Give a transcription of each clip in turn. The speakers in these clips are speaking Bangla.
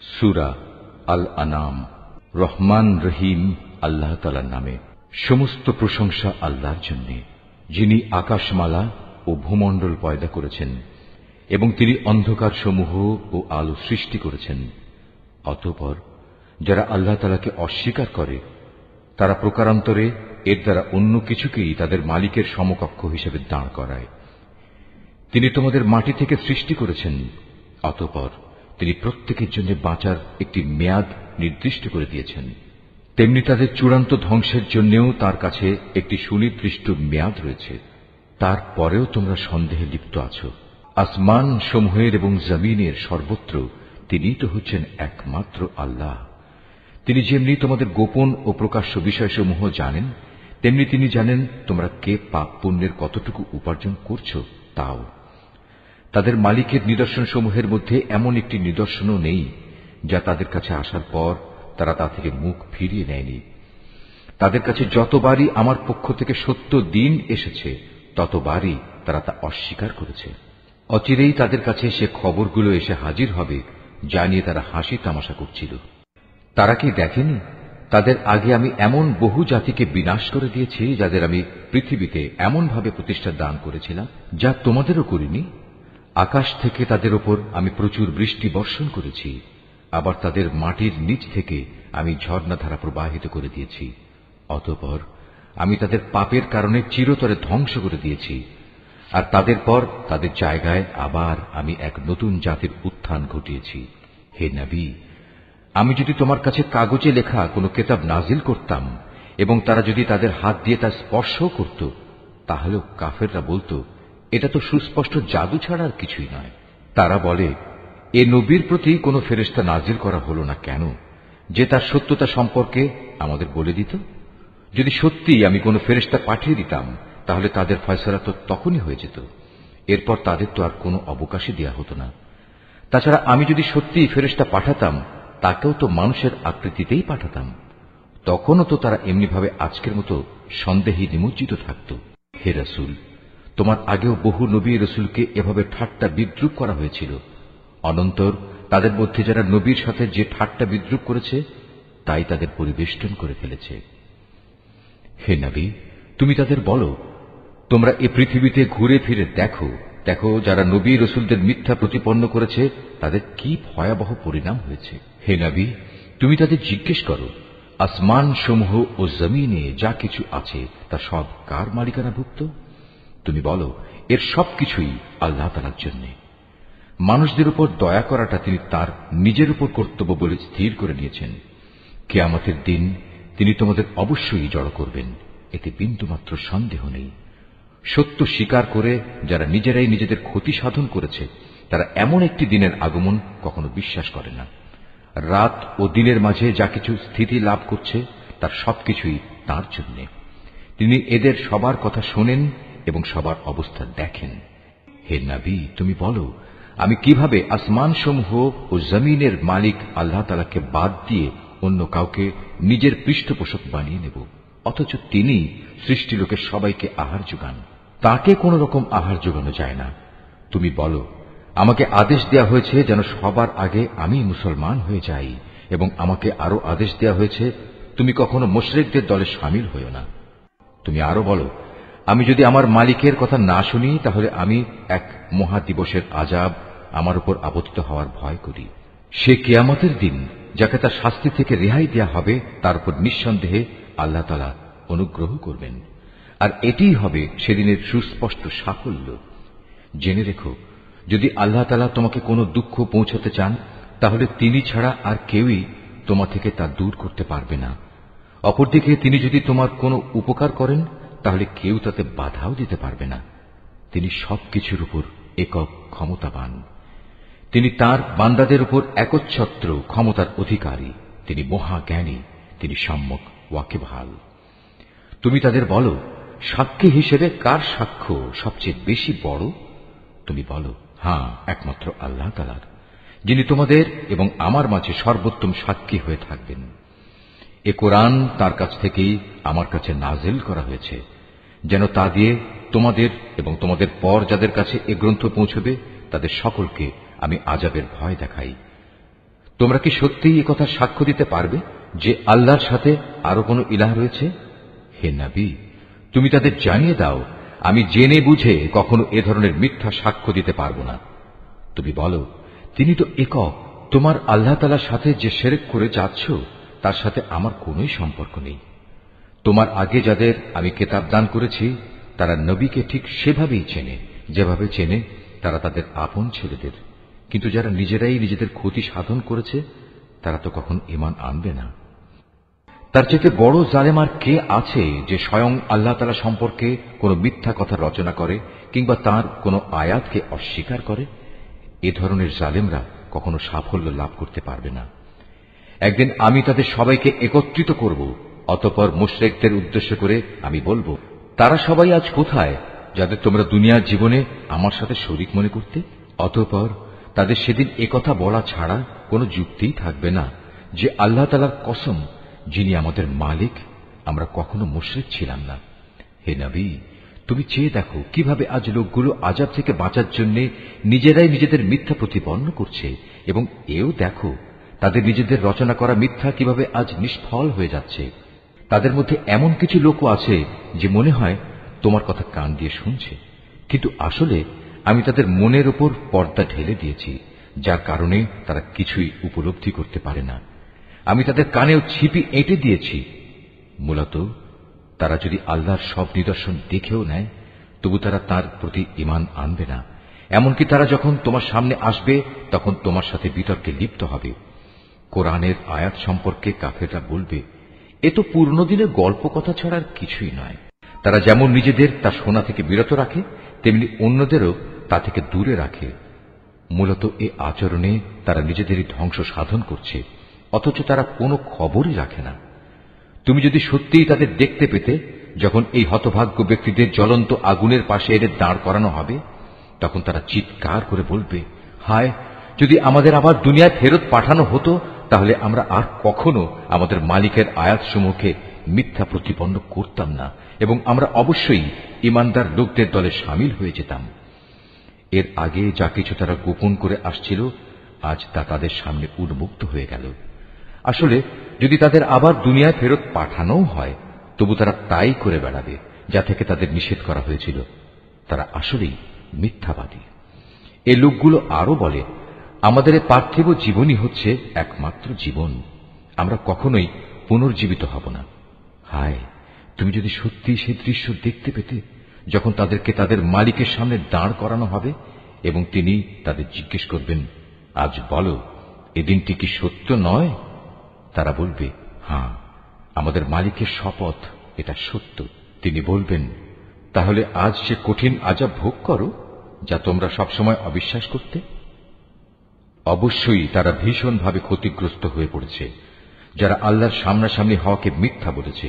সূরা আল আনাম। রহমান রহিম আল্লাহ তাআলার নামে। সমস্ত প্রশংসা আল্লাহর জন্য, যিনি আকাশমালা ও ভূমণ্ডল পয়দা করেছেন এবং তিনি অন্ধকার সমূহ ও আলো সৃষ্টি করেছেন। অতঃপর যারা আল্লাহ তাআলাকে অস্বীকার করে তারা প্রকারান্তরে এর দ্বারা অন্য কিছুকেই তাদের মালিকের সমকক্ষ হিসেবে দাঁড় করায়। তিনি তোমাদের মাটি থেকে সৃষ্টি করেছেন, অতঃপর তিনি প্রত্যেকের জন্য বাঁচার একটি মেয়াদ নির্দিষ্ট করে দিয়েছেন। তেমনি তাদের চূড়ান্ত ধ্বংসের জন্যও তার কাছে একটি সুনির্দিষ্ট মেয়াদ রয়েছে। তারপরেও তোমরা সন্দেহে লিপ্ত আছো। আসমান সমূহের এবং জমিনের সর্বত্র তিনিই তো হচ্ছেন একমাত্র আল্লাহ। তিনি যেমনি তোমাদের গোপন ও প্রকাশ্য বিষয়সমূহ জানেন, তেমনি তিনি জানেন তোমরা কে পাপ পুণ্যের কতটুকু উপার্জন করছো তাও। তাদের মালিকের নিদর্শনসমূহের মধ্যে এমন একটি নিদর্শনও নেই যা তাদের কাছে আসার পর তারা তা থেকে মুখ ফিরিয়ে নেয়নি। তাদের কাছে যতবারই আমার পক্ষ থেকে সত্য দিন এসেছে ততবারই তারা তা অস্বীকার করেছে। অচিরেই তাদের কাছে সে খবরগুলো এসে হাজির হবে যা নিয়ে তারা হাসি তামাশা করছিল। তারা কি দেখেনি তাদের আগে আমি এমন বহু জাতিকে বিনাশ করে দিয়েছি যাদের আমি পৃথিবীতে এমনভাবে প্রতিষ্ঠা দান করেছিলাম যা তোমাদেরও করিনি। আকাশ থেকে তাদের ওপর আমি প্রচুর বৃষ্টি বর্ষণ করেছি, আবার তাদের মাটির নিচ থেকে আমি ঝর্ণাধারা প্রবাহিত করে দিয়েছি। অতঃপর আমি তাদের পাপের কারণে চিরতরে ধ্বংস করে দিয়েছি, আর তাদের পর তাদের জায়গায় আবার আমি এক নতুন জাতির উত্থান ঘটিয়েছি। হে নবী, আমি যদি তোমার কাছে কাগজে লেখা কোনো কিতাব নাজিল করতাম এবং তারা যদি তাদের হাত দিয়ে তা স্পর্শও করত, তাহলেও কাফেররা বলতো এটা তো সুস্পষ্ট জাদু ছাড়া আর কিছুই নয়। তারা বলে, এ নবীর প্রতি কোনো ফেরেশতা নাজিল করা হলো না কেন, যে তার সত্যতা সম্পর্কে আমাদের বলে দিত? যদি সত্যি আমি কোনো ফেরেশতা পাঠিয়ে দিতাম তাহলে তাদের ফয়সালা তো তখনই হয়ে যেত, এরপর তাদের তো আর কোনো অবকাশই দেয়া হতো না। তাছাড়া আমি যদি সত্যিই ফেরেশতা পাঠাতাম তাকেও তো মানুষের আকৃতিতেই পাঠাতাম, তখনও তো তারা এমনিভাবে আজকের মতো সন্দেহে নিমজ্জিত থাকত। হে রাসূল, তোমার আগেও বহু নবী রাসূলকে এভাবে ঠাট্টা বিদ্রূপ করা হয়েছিল। অনন্তর তাদের মধ্যে যারা নবীর সাথে যে ঠাট্টা বিদ্রূপ করেছে তাই তাদের পরিবেষ্টন করে ফেলেছে। হে নবী, তুমি তাদের বলো, তোমরা এ পৃথিবীতে ঘুরে ফিরে দেখো দেখো যারা নবী রাসূলদের মিথ্যা প্রতিপন্ন করেছে তাদের কি ভয়াবহ পরিণাম হয়েছে। হে নবী, তুমি তাদের জিজ্ঞেস করো, আসমান সমূহ ও জমিনে যা কিছু আছে তা সব কার মালিকানাভুক্ত? তুমি বলো, এর সবকিছুই আল্লাহ তাআলার জন্য। মানুষদের উপর দয়া করাটা তিনি তার নিজের উপর কর্তব্য বলে স্থির করে নিয়েছেন। কিয়ামতের দিন তিনি তোমাদের অবশ্যই জড়ো করবেন, এতে বিন্দুমাত্র সন্দেহ নেই। সত্য স্বীকার করে যারা নিজেরাই নিজেদের ক্ষতি সাধন করেছে তারা এমন একটি দিনের আগমন কখনো বিশ্বাস করে না। রাত ও দিনের মাঝে যা কিছু স্থিতি লাভ করছে তার সবকিছুই তাঁর জন্য। তিনি এদের সবার কথা শোনেন এবং সবার অবস্থা দেখেন। হে নবী, তুমি বলো, আমি কিভাবে আসমান সমূহ ও জমিনের মালিক আল্লাহ তাআলাকে বাদ দিয়ে অন্য কাউকে নিজের পৃষ্ঠপোষক বানিয়ে নেব, অথচ তিনি সৃষ্টিলোকের সবাইকে আহার যোগান। তাকে কোন রকম আহার যোগানো যায় না। তুমি বলো, আমাকে আদেশ দেয়া হয়েছে যেন সবার আগে আমি মুসলমান হয়ে যাই, এবং আমাকে আরো আদেশ দেয়া হয়েছে তুমি কখনো মুশরিকদের দলে শামিল হইও না। তুমি আরো বলো, আমি যদি আমার মালিকের কথা না শুনি তাহলে আমি এক মহা দিবসের আযাব আমার উপর আপতিত হওয়ার ভয় করি। সে কিয়ামতের দিন যাকে তার শাস্তি থেকে রেহাই দেয়া হবে তার উপর নিঃসন্দেহে আল্লাহ তাআলা অনুগ্রহ করবেন, আর এটিই হবে সেদিনের সুস্পষ্ট সাফল্য। জেনে রেখো, যদি আল্লাহ তাআলা তোমাকে কোনো দুঃখ পৌঁছাতে চান তাহলে তিনি ছাড়া আর কেউই তোমা থেকে তা দূর করতে পারবে না। অপরদিকে তিনি যদি তোমার কোনো উপকার করেন তাহলে কেউ তাতে বাধাও দিতে পারবে না। তিনি সবকিছুর উপর একক ক্ষমতাবান। তিনি তার বান্দাদের উপর একচ্ছত্র ক্ষমতার অধিকারী। তিনি মহাজ্ঞানী, তিনি সম্যক ওয়াকিবহাল। তুমি তাদের বলো, সাক্ষী হিসেবে কার সাক্ষ্য সবচেয়ে বেশি বড়? তুমি বলো, হ্যাঁ, একমাত্র আল্লাহ তাআলার, যিনি তোমাদের এবং আমার মাঝে সর্বোত্তম সাক্ষী হয়ে থাকবেন। এ কোরআন তার কাছ থেকেই আমার কাছে নাজিল করা হয়েছে, যেন তা দিয়ে তোমাদের এবং তোমাদের পর যাদের কাছে এ গ্রন্থ পৌঁছবে তাদের সকলকে আমি আযাবের ভয় দেখাই। তোমরা কি সত্যিই একথা সাক্ষ্য দিতে পারবে যে আল্লাহর সাথে আরো কোনো ইলাহ রয়েছে? হে নবী, তুমি তাদের জানিয়ে দাও, আমি জেনে বুঝে কখনো এ ধরনের মিথ্যা সাক্ষ্য দিতে পারব না। তুমি বলো, তিনি তো একক, তোমার আল্লাহ তাআলার সাথে যে শিরক করে যাচ্ছ তার সাথে আমার কোনোই সম্পর্ক নেই। তোমার আগে যাদের আমি কিতাব দান করেছি তারা নবীকে ঠিক সেভাবেই চেনে যেভাবে চেনে তারা তাদের আপন ছেলেদের, কিন্তু যারা নিজেরাই নিজেদের ক্ষতি সাধন করেছে তারা তো কখন ঈমান আনবে না। তার চেয়ে বড় জালেম আর কে আছে যে স্বয়ং আল্লাহ তাআলা সম্পর্কে কোনো মিথ্যা কথা রচনা করে কিংবা তার কোনো আয়াতকে অস্বীকার করে? এ ধরনের জালেমরা কখনো সাফল্য লাভ করতে পারবে না। একদিন আমি তাদের সবাইকে একত্রিত করব, অতঃপর মুশরিকদের উদ্দেশ্য করে আমি বলবো, তারা সবাই আজ কোথায় যাদের তোমরা দুনিয়ার জীবনে আমার সাথে শরীক মনে করতে? অতঃপর তাদের সেদিন একথা বলা ছাড়া কোনো যুক্তিই থাকবে না যে আল্লাহ তাআলার কসম, যিনি আমাদের মালিক, আমরা কখনো মুশরিক ছিলাম না। হে নবী, তুমি চেয়ে দেখো কিভাবে আজ লোকগুলো আযাব থেকে বাঁচার জন্য নিজেরাই নিজেদের মিথ্যা প্রতিপন্ন করছে, এবং এও দেখো তাদের নিজেদের রচনা করা মিথ্যা কিভাবে আজ নিষ্ফল হয়ে যাচ্ছে। তাদের মধ্যে এমন কিছু লোকও আছে যে মনে হয় তোমার কথা কান দিয়ে শুনছে, কিন্তু আসলে আমি তাদের মনের ওপর পর্দা ঢেলে দিয়েছি, যার কারণে তারা কিছুই উপলব্ধি করতে পারে না। আমি তাদের কানেও ছিপি এঁটে দিয়েছি। মূলত তারা যদি আল্লাহর সব নিদর্শন দেখেও নেয় তবু তারা তার প্রতি ঈমান আনবে না। এমনকি তারা যখন তোমার সামনে আসবে তখন তোমার সাথে বিতর্কে লিপ্ত হবে। কোরআনের আয়াত সম্পর্কে কাফেররা বলবে, এ তো পুরনো দিনের গল্প কথা ছাড়া আর কিছুই নয়। তারা যেমন নিজেদের তা শোনা থেকে বিরত রাখে তেমনি অন্যদেরও তা থেকে দূরে রাখে। মূলত এ আচরণে তারা নিজেদেরই ধ্বংস সাধন করছে, অথচ তারা কোনো খবরই রাখে না। তুমি যদি সত্যিই তাদের দেখতে পেতে, যখন এই হতভাগ্য ব্যক্তিদের জ্বলন্ত আগুনের পাশে এদের দাঁড় করানো হবে, তখন তারা চিৎকার করে বলবে, হায়, যদি আমাদের আবার দুনিয়ায় ফেরত পাঠানো হতো তাহলে আমরা আর কখনো আমাদের মালিকের আয়াতসমূহকে মিথ্যা প্রতিপন্ন করতাম না, এবং আমরা অবশ্যই ঈমানদার লোকদের দলে শামিল হয়ে যেতাম। এর আগে যা কিছু তারা গোপন করে আসছিল আজ তা তাদের সামনে উন্মুক্ত হয়ে গেল। আসলে যদি তাদের আবার দুনিয়ায় ফেরত পাঠানোও হয় তবু তারা তাই করে বেড়াবে যা থেকে তাদের নিষেধ করা হয়েছিল। তারা আসলেই মিথ্যাবাদী। এই লোকগুলো আরো বলে, আমাদের এ পার্থিব জীবনই হচ্ছে একমাত্র জীবন, আমরা কখনোই পুনর্জীবিত হব না। হায়, তুমি যদি সত্যি সেই দৃশ্য দেখতে পেতে যখন তাদেরকে তাদের মালিকের সামনে দাঁড় করানো হবে এবং তিনি তাদের জিজ্ঞেস করবেন, আজ বলো, এ দিনটি কি সত্য নয়? তারা বলবে, হ্যাঁ, আমাদের মালিকের শপথ, এটা সত্য। তিনি বলবেন, তাহলে আজ সে কঠিন আযাব ভোগ করো যা তোমরা সবসময় অবিশ্বাস করতে। অবশ্যই তারা ভীষণভাবে ক্ষতিগ্রস্ত হয়ে পড়েছে যারা আল্লাহর সামনাসামনি হওয়াকে মিথ্যা বলেছে।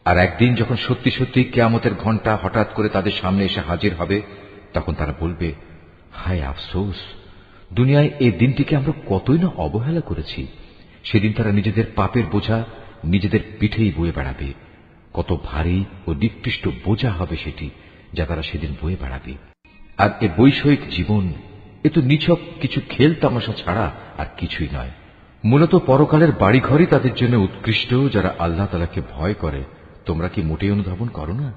আর একদিন যখন সত্যি সত্যি কিয়ামতের ঘণ্টা হঠাৎ করে তাদের সামনে এসে হাজির হবে তখন তারা বলবে, হায় আফসোস, দুনিয়ায় এই দিনটিকে আমরা কতই না অবহেলা করেছি। সেদিন তারা নিজেদের পাপের বোঝা নিজেদের পিঠেই বয়ে বেড়াবে। কত ভারী ও নিকৃষ্ট বোঝা হবে সেটি যা তারা সেদিন বয়ে বেড়াবে। আর এ বৈষয়িক জীবন, এ তো নিছক কিছু খেল তামাশা ছাড়া আর কিছুই নয়। মূলত পরকালের বাড়িঘরই তাদের জন্য উৎকৃষ্ট যারা আল্লাহ তাআলাকে ভয় করে। তোমরা কি মোটেই অনুধাবন করো না?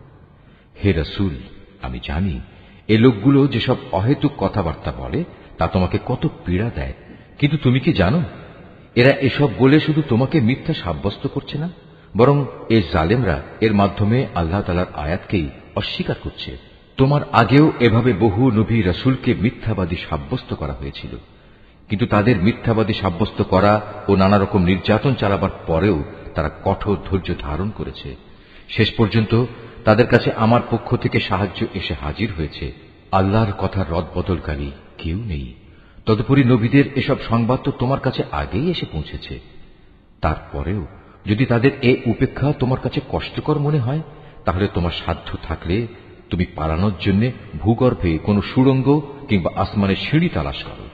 হে রাসূল, আমি জানি এ লোকগুলো যেসব অহেতুক কথাবার্তা বলে তা তোমাকে কত পীড়া দেয়, কিন্তু তুমি কি জানো এরা এসব বলে শুধু তোমাকে মিথ্যা সাব্যস্ত করছে না, বরং এই জালেমরা এর মাধ্যমে আল্লাহ তাআলার আয়াতকেই অস্বীকার করছে। তোমার আগেও এভাবে বহু নবী রাসূলকে মিথ্যাবাদী সাব্যস্ত করা হয়েছিল, কিন্তু তাদের মিথ্যাবাদী সাব্যস্ত করা ও নানা রকম নির্যাতন চালাবার পরেও তারা কঠোর ধৈর্য ধারণ করেছে। শেষ পর্যন্ত তাদের কাছে আমার পক্ষ থেকে সাহায্য এসে হাজির হয়েছে। আল্লাহর কথা রদবদলকারী কেউ নেই। তদুপরি নবীদের এসব সংবাদ তো তোমার কাছে আগেই এসে পৌঁছেছে। তারপরেও যদি তাদের এ উপেক্ষা তোমার কাছে কষ্টকর মনে হয় তাহলে তোমার সাধ্য থাকলে তুমি পালানোর জন্য ভূগর্ভে কোনো সুড়ঙ্গ কিংবা আসমানের সিঁড়ি তালাশ করো,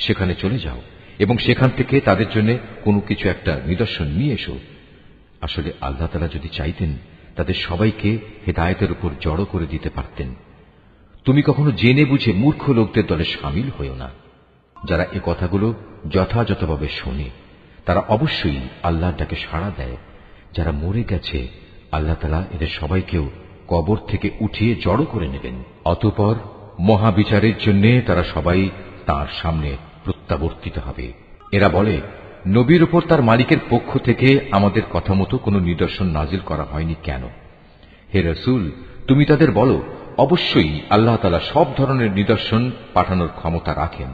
সেখানে চলে যাও এবং সেখান থেকে তাদের জন্য কোনো কিছু একটা নিদর্শন নিয়ে এসো। আসলে আল্লাহ তাআলা যদি চাইতেন তাদের সবাইকে হেদায়েতের উপর জড়ো করে দিতে পারতেন। তুমি কখনো জেনে বুঝে মূর্খ লোকদের দলে শামিল হইও না। যারা এ কথাগুলো যথাযথভাবে শোনে তারা অবশ্যই আল্লাহর ডাকে সাড়া দেয়। যারা মরে গেছে আল্লাহ তাআলা এদের সবাইকেও কবর থেকে উঠিয়ে জড়ো করে নেবেন। অতঃপর মহাবিচারের জন্য তারা সবাই তার সামনে প্রত্যাবর্তিত হবে। এরা বলে, নবীর উপর তার মালিকের পক্ষ থেকে আমাদের কথা মতো কোনো নিদর্শন নাজিল করা হয়নি কেন? হে রাসূল, তুমি তাদের বলো, অবশ্যই আল্লাহ তাআলা সব ধরনের নিদর্শন পাঠানোর ক্ষমতা রাখেন,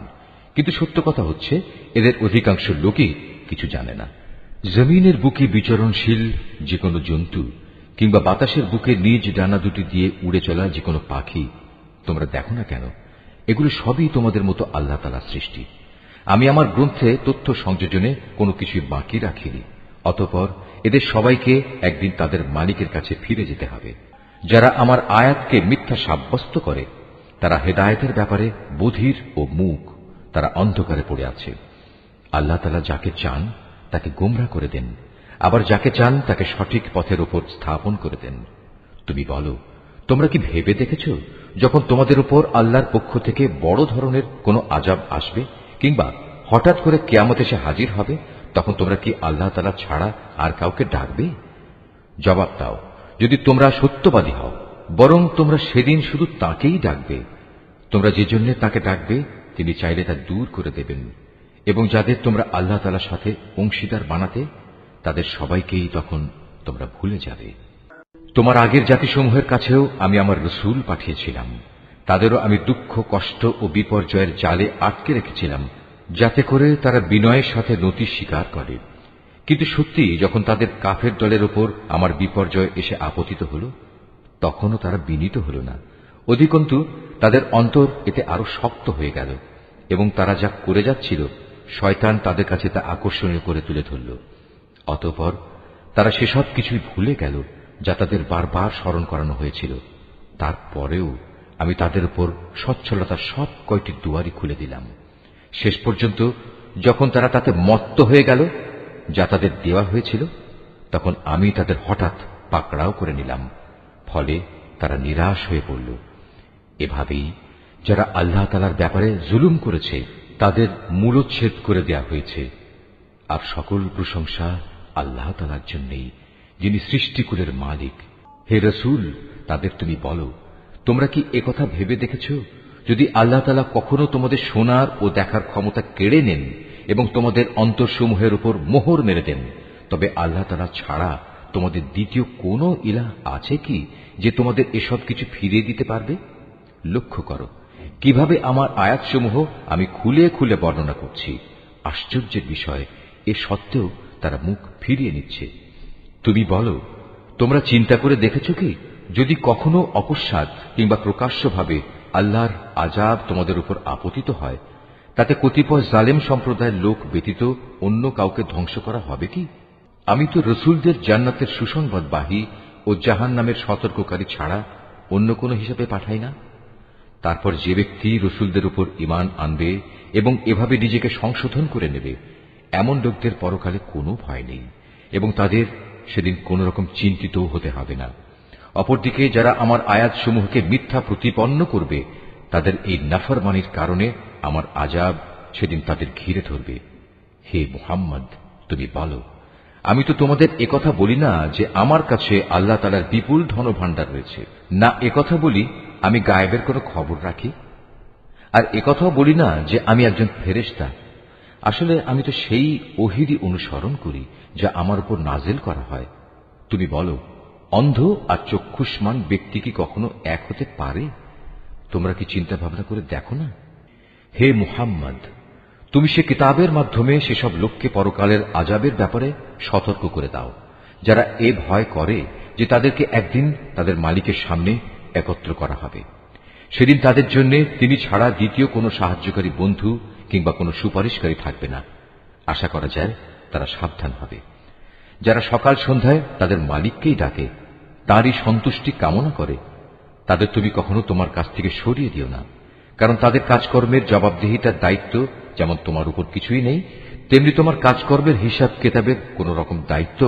কিন্তু সত্য কথা হচ্ছে এদের অধিকাংশ লোকই কিছু জানে না। জমিনের বুকে বিচরণশীল যে কোনো জন্তু কিংবা বাতাসের বুকে নিজ ডানা দুটি দিয়ে উড়ে চলা যে কোনো পাখি তোমরা দেখো না কেন? এগুলো সবই তোমাদের মতো আল্লাহ তাআলার সৃষ্টি। আমি আমার গ্রন্থে তথ্য সংযোজনে কোনো কিছুই বাকি রাখিনি। অতঃপর এদের সবাইকে একদিন তাদের মালিকের কাছে ফিরে যেতে হবে। যারা আমার আয়াতকে মিথ্যা সাব্যস্ত করে তারা হেদায়েতের ব্যাপারে বধির ও মূক, তারা অন্ধকারে পড়ে আছে। আল্লাহ তাআলা যাকে চান তাকে গোমরা করে দেন, আবার যাকে চান তাকে সঠিক পথের উপর স্থাপন করে দেন। তুমি বলো, তোমরা কি ভেবে দেখেছ যখন তোমাদের উপর আল্লাহর পক্ষ থেকে বড় ধরনের কোনো আযাব আসবে কিংবা হঠাৎ করে কিয়ামত এসে হাজির হবে, তখন তোমরা কি আল্লাহ তাআলা ছাড়া আর কাউকে ডাকবে? জবাব দাও, যদি তোমরা সত্যবাদী হও, বরং তোমরা সেদিন শুধু তাকেই ডাকবে। তোমরা যে জন্য তাকে ডাকবে তিনি চাইলে তা দূর করে দেবেন, এবং যাদের তোমরা আল্লাহ তাআলার সাথে অংশীদার বানাতে তাদের সবাইকেই তখন তোমরা ভুলে যাবে। তোমার আগের জাতিসমূহের কাছেও আমি আমার রাসূল পাঠিয়েছিলাম, তাদেরও আমি দুঃখ, কষ্ট ও বিপর্যয়ের জালে আটকে রেখেছিলাম, যাতে করে তারা বিনয়ের সাথে নতি স্বীকার করে। কিন্তু সত্যি যখন তাদের কাফের দলের উপর আমার বিপর্যয় এসে আপতিত হল, তখনও তারা বিনীত হল না। অধিকন্তু তাদের অন্তর এতে আরো শক্ত হয়ে গেল, এবং তারা যা করে যাচ্ছিল শয়তান তাদের কাছে তা আকর্ষণীয় করে তুলে ধরল। অতঃপর তারা সেসব কিছুই ভুলে গেল যা তাদের বারবার স্মরণ করানো হয়েছিল। তারপরেও আমি তাদের উপর সচ্ছলতার সব কয়টি দুয়ারই খুলে দিলাম। শেষ পর্যন্ত যখন তারা তাতে মত্ত হয়ে গেল যা তাদের দেওয়া হয়েছিল, তখন আমি তাদের হঠাৎ পাকড়াও করে নিলাম। ফলে তারা নিরাশ হয়ে পড়ল। এভাবেই যারা আল্লাহ তাআলার ব্যাপারে জুলুম করেছে তাদের মূলোচ্ছেদ করে দেয়া হয়েছে। আর সকল প্রশংসা আল্লাহ তাআলার জন্যই, যিনি সৃষ্টিকুলের মালিক। হে রাসূল, তাদের তুমি বলো, তোমরা কি একথা ভেবে দেখেছ, যদি আল্লাহ তাআলা কখনো তোমাদের শোনার ও দেখার ক্ষমতা কেড়ে নেন এবং তোমাদের অন্তরসমূহের উপর মোহর মেরে দেন, তবে আল্লাহ তাআলা ছাড়া তোমাদের দ্বিতীয় কোনো ইলাহ আছে কি যে তোমাদের এসব কিছু ফিরিয়ে দিতে পারবে? লক্ষ্য করো কিভাবে আমার আয়াতসমূহ আমি খুলে খুলে বর্ণনা করছি। আশ্চর্যের বিষয়, এ সত্ত্বেও তারা মুখ ফিরিয়ে নিচ্ছে। তুমি বলো, তোমরা চিন্তা করে দেখেছ কি, যদি কখনো অকস্মাৎ কিংবা প্রকাশ্যভাবে আল্লাহর আযাব তোমাদের উপর আপতিত হয়, তাতে কতিপয় জালেম সম্প্রদায়ের লোক ব্যতীত অন্য কাউকে ধ্বংস করা হবে কি? আমি তো রসুলদের জান্নাতের সুসংবাদবাহী ও জাহান্নামের সতর্ককারী ছাড়া অন্য কোনো হিসাবে পাঠাই না। তারপর যে ব্যক্তি রসুলদের উপর ঈমান আনবে এবং এভাবে নিজেকে সংশোধন করে নেবে, এমন লোকদের পরকালে কোনো ভয় নেই এবং তাদের সেদিন কোন রকম চিন্তিত হতে হবে না। অপরদিকে যারা আমার আয়াতসমূহকে মিথ্যা প্রতিপন্ন করবে, তাদের এই নাফরমানির কারণে আমার আযাব সেদিন তাদের ঘিরে ধরবে। হে মুহাম্মদ, তুমি বলো, আমি তো তোমাদের একথা বলি না যে আমার কাছে আল্লাহ তাআলার বিপুল ধনভাণ্ডার রয়েছে, না একথা বলি আমি গায়েবের কোনো খবর রাখি, আর একথাও বলি না যে আমি একজন ফেরেশতা। আসলে আমি তো সেই ওহীরই অনুসরণ করি যা আমার উপর নাজিল করা হয়। তুমি বলো, অন্ধ আর চক্ষুষ্মান ব্যক্তি কি কখনো এক হতে পারে? তোমরা কি চিন্তা ভাবনা করে দেখো না? হে মুহাম্মদ, তুমি সে কিতাবের মাধ্যমে সেসব লোককে পরকালের আযাবের ব্যাপারে সতর্ক করে দাও যারা এ ভয় করে যে তাদেরকে একদিন তাদের মালিকের সামনে একত্র করা হবে। সেদিন তাদের জন্য তিনি ছাড়া দ্বিতীয় কোনো সাহায্যকারী বন্ধু কিংবা কোনো সুপারিশকারী থাকবে না। আশা করা যায় তারা সাবধান হবে। যারা সকাল সন্ধ্যায় তাদের মালিককেই ডাকে, তাঁরই সন্তুষ্টি কামনা করে, তাদের তুমি কখনো তোমার কাছ থেকে সরিয়ে দিও না, কারণ তাদের কাজকর্মের জবাবদিহিতার দায়িত্ব যেমন তোমার উপর কিছুই নেই, তেমনি তোমার কাজকর্মের হিসাব কেতাবের কোন রকম দায়িত্ব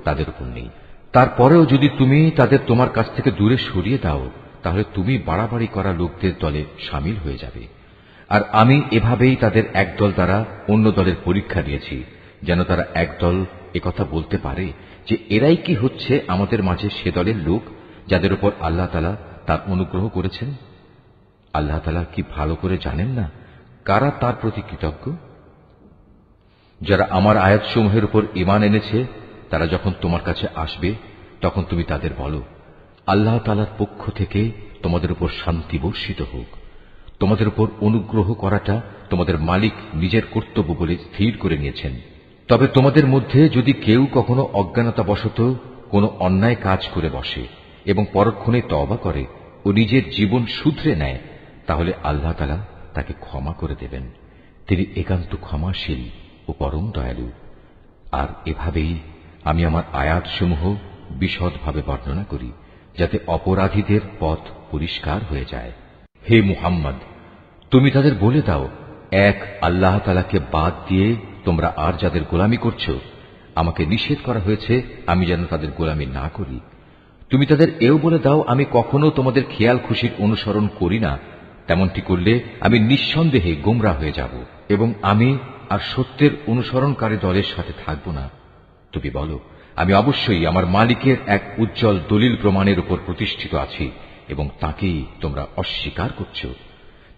তাদের উপর নেই। তারপরেও যদি তুমি তাদের তোমার কাছ থেকে দূরে সরিয়ে দাও, তাহলে তুমি বাড়াবাড়ি করা লোকদের দলে সামিল হয়ে যাবে। আর আমি এভাবেই তাদের একদল দ্বারা অন্য দলের পরীক্ষা নিয়েছি, যেন তারা একদল একথা বলতে পারে যে এরাই কি হচ্ছে আমাদের মাঝে সে দলের লোক যাদের উপর আল্লাহ তাআলা তার অনুগ্রহ করেছেন। আল্লাহ তাআলা কি ভালো করে জানেন না কারা তার প্রতি কৃতজ্ঞ? যারা আমার আয়াতসমূহের উপর ঈমান এনেছে তারা যখন তোমার কাছে আসবে তখন তুমি তাদের বলো, আল্লাহ তাআলার পক্ষ থেকে তোমাদের উপর শান্তি বর্ষিত হোক। তোমাদের উপর অনুগ্রহ করাটা তোমাদের মালিক নিজের কর্তব্য বলে স্থির করে নিয়েছেন। তবে তোমাদের মধ্যে যদি কেউ কখনো অজ্ঞানতাবশত কোনো অন্যায় কাজ করে বসে এবং পরক্ষণে তওবা করে ও নিজের জীবন শুধরে নেয়, তাহলে আল্লাহ তাআলা তাকে ক্ষমা করে দেবেন। তিনি একান্ত ক্ষমাশীল ও পরম দয়ালু। আর এভাবেই আমি আমার আয়াতসমূহ বিশদভাবে বর্ণনা করি, যাতে অপরাধীদের পথ পরিষ্কার হয়ে যায়। হে মুহাম্মদ, তুমি তাদের বলে দাও, এক আল্লাহ তাআলাকে বাদ দিয়ে তোমরা আর যাদের গোলামি করছো, আমাকে নিষেধ করা হয়েছে আমি যেন তাদের গোলামি না করি। তুমি তাদের এও বলে দাও, আমি কখনো তোমাদের খেয়াল খুশির অনুসরণ করি না। তেমনটি করলে আমি নিঃসন্দেহে গোমরা হয়ে যাব এবং আমি আর সত্যের অনুসরণকারী দলের সাথে থাকব না। তুমি বলো, আমি অবশ্যই আমার মালিকের এক উজ্জ্বল দলিল প্রমাণের উপর প্রতিষ্ঠিত আছি এবং তাকেই তোমরা অস্বীকার করছো।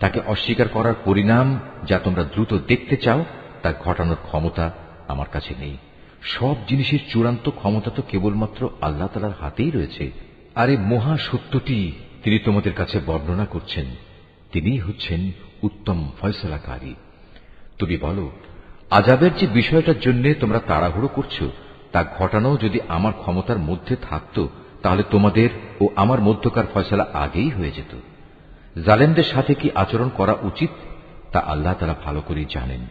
তাকে অস্বীকার করার পরিণাম যা তোমরা দ্রুত দেখতে চাও তা ঘটানোর ক্ষমতা আমার কাছে নেই। সব জিনিসের চূড়ান্ত ক্ষমতা তো কেবলমাত্র আল্লাহ তাআলার হাতেই রয়েছে। আর এই মহা সত্যটি তিনি তোমাদের কাছে বর্ণনা করছেন। তিনিই হচ্ছেন উত্তম ফয়সালাকারী। তুমি বলো, আযাবের যে বিষয়টার জন্য তোমরা তাড়াহুড়ো করছো তা ঘটানো যদি আমার ক্ষমতার মধ্যে থাকত, তাহলে তোমাদের ও আমার মধ্যকার ফয়সালা আগেই হয়ে যেত। জালেমদের সাথে কি আচরণ করা উচিত তা আল্লাহ তাআলা ভালো করেই জানেন।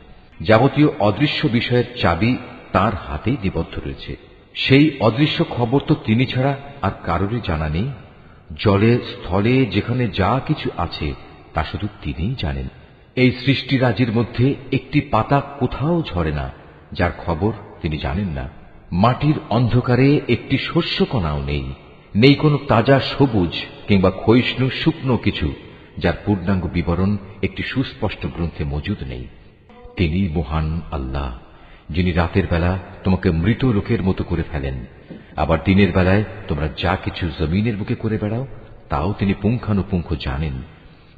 যাবতীয় অদৃশ্য বিষয়ের চাবি তার হাতেই নিবদ্ধ রয়েছে। সেই অদৃশ্য খবর তো তিনি ছাড়া আর কারোরই জানা নেই। জলে স্থলে যেখানে যা কিছু আছে তা শুধু তিনিই জানেন। এই সৃষ্টিরাজির মধ্যে একটি পাতা কোথাও ঝরে না যার খবর তিনি জানেন না। মাটির অন্ধকারে একটি শস্যকণাও নেই, নেই কোনো তাজা সবুজ কিংবা ক্ষয়িষ্ণু শুকনো কিছু যার পূর্ণাঙ্গ বিবরণ একটি সুস্পষ্ট গ্রন্থে মজুদ নেই। তিনি মহান আল্লাহ, যিনি রাতের বেলা তোমাকে মৃত লোকের মতো করে ফেলেন, আবার দিনের বেলায় তোমরা যা কিছু জমিনের বুকে করে বেড়াও তাও তিনি পুঙ্খানুপুঙ্খ জানেন।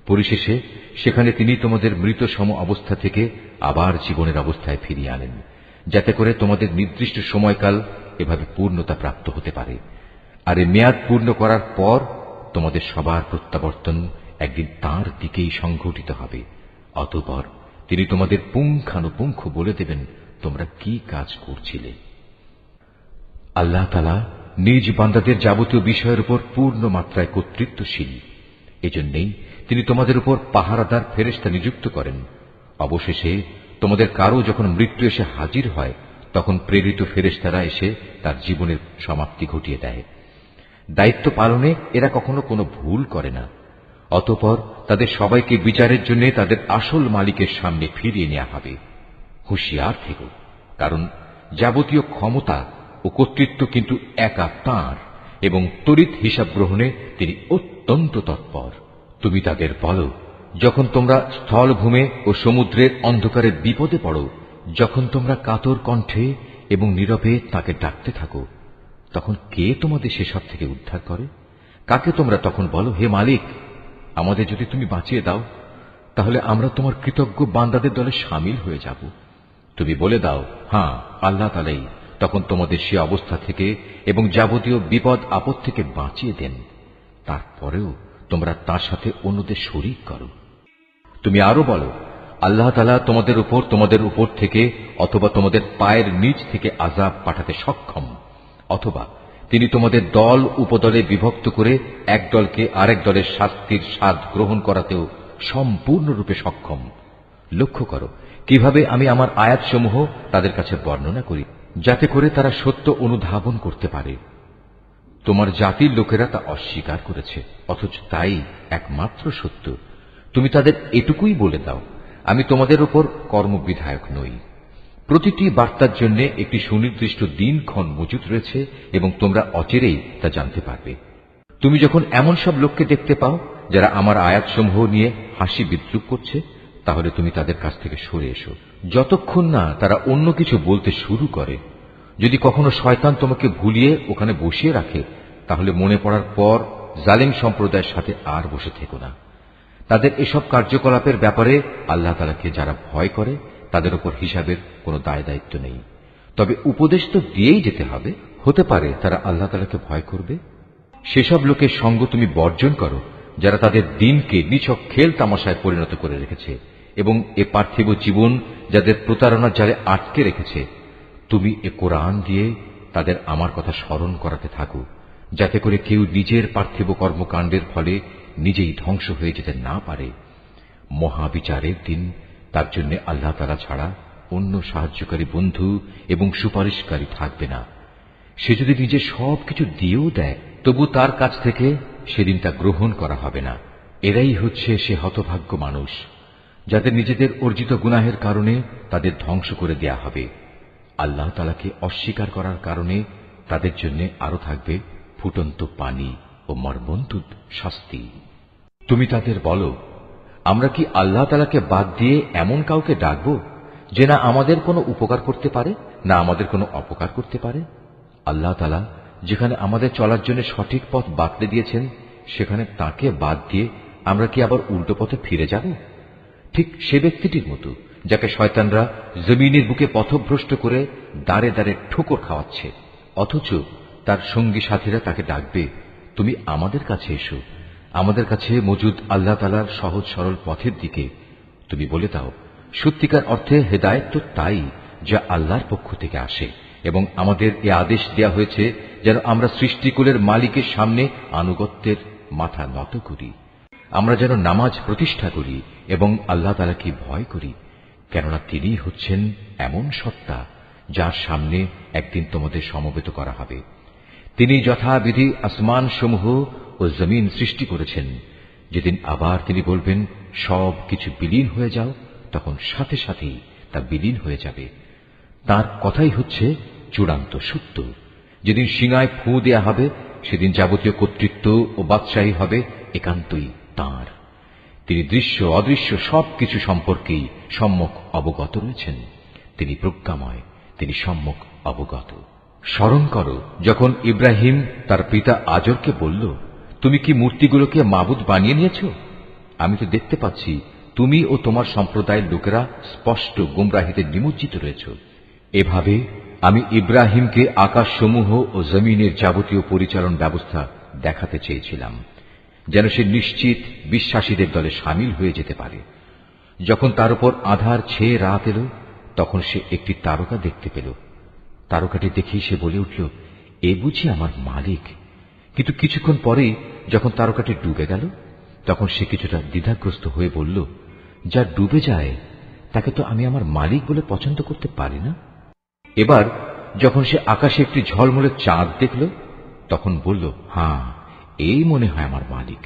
পরিশেষে সেখানে তিনি তোমাদের মৃত সম অবস্থা থেকে আবার জীবনের অবস্থায় ফিরিয়ে আনেন, যাতে করে তোমাদের নির্দিষ্ট সময়কাল এভাবে পূর্ণতা প্রাপ্ত হতে পারে। আর এই মেয়াদ পূর্ণ করার পর তোমাদের সবার প্রত্যাবর্তন একদিন তাঁর দিকেই সংঘটিত হবে। অতঃপর তিনি তোমাদের পুঙ্খানুপুঙ্খ বলে দেবেন তোমরা কি কাজ করছিলে। আল্লাহ তাআলা নিজ বান্দাদের যাবতীয় বিষয়ের উপর পূর্ণ মাত্রায় কর্তৃত্বশীল। এজন্যই তিনি তোমাদের উপর পাহারাদার ফেরেশতা নিযুক্ত করেন। অবশেষে তোমাদের কারো যখন মৃত্যু এসে হাজির হয় তখন প্রেরিত ফেরেশতারা এসে তার জীবনের সমাপ্তি ঘটিয়ে দেয়। দায়িত্ব পালনে এরা কখনো কোনো ভুল করে না। অতঃপর তাদের সবাইকে বিচারের জন্য তাদের আসল মালিকের সামনে ফিরিয়ে নেওয়া হবে। হুঁশিয়ার থেকো, কারণ যাবতীয় ক্ষমতা ও কর্তৃত্ব কিন্তু একা তাঁর এবং তড়িৎ হিসাব গ্রহণে তিনি অত্যন্ত তৎপর। তুমি তাদের বলো, যখন তোমরা স্থলভূমে ও সমুদ্রের অন্ধকারে বিপদে পড়ো, যখন তোমরা কাতর কণ্ঠে এবং নীরবে তাকে ডাকতে থাকো, তখন কে তোমাদের সেসব থেকে উদ্ধার করে? কাকে তোমরা তখন বলো, হে মালিক, আমাদের যদি তুমি বাঁচিয়ে দাও তাহলে আমরা তোমার কৃতজ্ঞ বান্দাদের দলে শামিল হয়ে যাব। তুমি বলে দাও, হ্যাঁ, আল্লাহ তাআলাই তখন তোমাদের সে অবস্থা থেকে এবং যাবতীয় বিপদ আপদ থেকে বাঁচিয়ে দেন। তারপরেও তোমরা তার সাথে অন্যদের শরীক করো। তুমি আরো বলো, আল্লাহ তাআলা তোমাদের উপর থেকে অথবা তোমাদের পায়ের নিচ থেকে আযাব পাঠাতে সক্ষম, অথবা তিনি তোমাদের দল উপদলে বিভক্ত করে এক দলকে আরেক দলের শাস্তির স্বাদ গ্রহণ করাতেও সম্পূর্ণরূপে সক্ষম। লক্ষ্য করো কিভাবে আমি আমার আয়াতসমূহ তাদের কাছে বর্ণনা করি, যাতে করে তারা সত্য অনুধাবন করতে পারে। তোমার জাতির লোকেরা তা অস্বীকার করেছে, অথচ তাই একমাত্র সত্য। তুমি তাদের এটুকুই বলে দাও, আমি তোমাদের উপর কর্মবিধায়ক নই। প্রতিটি বার্তার জন্য একটি সুনির্দিষ্ট দিনক্ষণ মজুদ রয়েছে এবং তোমরা অচিরেই তা জানতে পারবে। তুমি যখন এমন সব লোককে দেখতে পাও যারা আমার আয়াতসমূহ নিয়ে হাসি বিদ্রুপ করছে, তাহলে তুমি তাদের কাছ থেকে সরে এসো, যতক্ষণ না তারা অন্য কিছু বলতে শুরু করে। যদি কখনো শয়তান তোমাকে ভুলিয়ে ওখানে বসিয়ে রাখে, তাহলে মনে পড়ার পর জালিম সম্প্রদায়ের সাথে আর বসে থেকো না। তাদের এসব কার্যকলাপের ব্যাপারে আল্লাহ তাআলাকে যারা ভয় করে তাদের উপর হিসাবের কোনো দায় দায়িত্ব নেই। তবে উপদেশ তো দিয়েই যেতে হবে। হতে পারে তারা আল্লাহ তাআলাকে ভয় করবে। সেসব লোকের সঙ্গ তুমি বর্জন করো যারা তাদের দিনকে নিছক খেল তামাশায় পরিণত করে রেখেছে এবং এ পার্থিব জীবন যাদের প্রতারণার জালে আটকে রেখেছে। তুমি এ কোরআন দিয়ে তাদের আমার কথা স্মরণ করাতে থাকো, যাতে করে কেউ নিজের পার্থিব কর্মকাণ্ডের ফলে নিজেই ধ্বংস হয়ে যেতে না পারে। মহাবিচারের দিন তার জন্য আল্লাহ তাআলা ছাড়া অন্য সাহায্যকারী বন্ধু এবং সুপারিশকারী থাকবে না। সে যদি নিজে সবকিছু দিয়েও দেয়, তবু তার কাছ থেকে সেদিন তা গ্রহণ করা হবে না। এরাই হচ্ছে সে হতভাগ্য মানুষ যাদের নিজেদের অর্জিত গুনাহের কারণে তাদের ধ্বংস করে দেয়া হবে। আল্লাহ তাআলাকে অস্বীকার করার কারণে তাদের জন্য আরো থাকবে ফুটন্ত পানি ও মর্মন্তুদ শাস্তি। তুমি তাদের বলো, আমরা কি আল্লাহ তাআলাকে বাদ দিয়ে এমন কাউকে ডাকব যে না আমাদের কোনো উপকার করতে পারে না আমাদের কোনো অপকার করতে পারে? আল্লাহ তাআলা যেখানে আমাদের চলার জন্য সঠিক পথ বাতলে দিয়েছেন, সেখানে তাকে বাদ দিয়ে আমরা কি আবার উল্টো পথে ফিরে যাব? ঠিক সে ব্যক্তিটির মতো যাকে শয়তানরা জমিনের বুকে পথভ্রষ্ট করে দাঁড়ে দাঁড়ে ঠোকর খাওয়াচ্ছে, অথচ তার সঙ্গী সাথীরা তাকে ডাকবে, তুমি আমাদের কাছে এসো, আমাদের কাছে মজুদ আল্লাহ তাআলার সহজ সরল পথের দিকে। তুমি বলে দাও, সত্যিকার অর্থে হেদায়েত তো তাই যা আল্লাহর পক্ষ থেকে আসে, এবং আমাদের এ আদেশ দেয়া হয়েছে যেন আমরা সৃষ্টিকুলের মালিকের সামনে আনুগত্যের মাথা নত করি। আমরা যেন নামাজ প্রতিষ্ঠা করি এবং আল্লাহ তাআলাকে ভয় করি, কেননা তিনিই হচ্ছেন এমন সত্তা যার সামনে একদিন তোমাদের সমবেত করা হবে। তিনি যথাবিধি আসমান সমূহ ও জমিন সৃষ্টি করেছেন। যেদিন আবার তিনি বলবেন সব কিছু বিলীন হয়ে যাও, তখন সাথে সাথেই তা বিলীন হয়ে যাবে। তার কথাই হচ্ছে চূড়ান্ত সত্য। যেদিন সিঙায় ফু দেয়া হবে, সেদিন যাবতীয় কর্তৃত্ব ও বাদশাহী হবে একান্তই তাঁর। তিনি দৃশ্য অদৃশ্য সবকিছু সম্পর্কেই সম্যক অবগত রয়েছেন। তিনি প্রজ্ঞাময়, তিনি সম্যক অবগত। স্মরণ করো যখন ইব্রাহিম তার পিতা আজরকে বলল, তুমি কি মূর্তিগুলোকে মাবুদ বানিয়ে নিয়েছ? আমি তো দেখতে পাচ্ছি তুমি ও তোমার সম্প্রদায়ের লোকেরা স্পষ্ট গুমরাহিতে নিমজ্জিত রয়েছ। এভাবে আমি ইব্রাহিমকে আকাশসমূহ ও জমিনের যাবতীয় পরিচালন ব্যবস্থা দেখাতে চেয়েছিলাম, যেন সে নিশ্চিত বিশ্বাসীদের দলে সামিল হয়ে যেতে পারে। যখন তার উপর আঁধার ছেয়ে রাত এল, তখন সে একটি তারকা দেখতে পেল। তারকাটি দেখেই সে বলে উঠল, এ বুঝি আমার মালিক। কিন্তু কিছুক্ষণ পরেই যখন তারকাটি ডুবে গেল, তখন সে কিছুটা দ্বিধাগ্রস্ত হয়ে বলল, যা ডুবে যায় তাকে তো আমি আমার মালিক বলে পছন্দ করতে পারি না। এবার যখন সে আকাশে একটি ঝলমলে চাঁদ দেখল, তখন বলল, হ্যাঁ, এই মনে হয় আমার মালিক।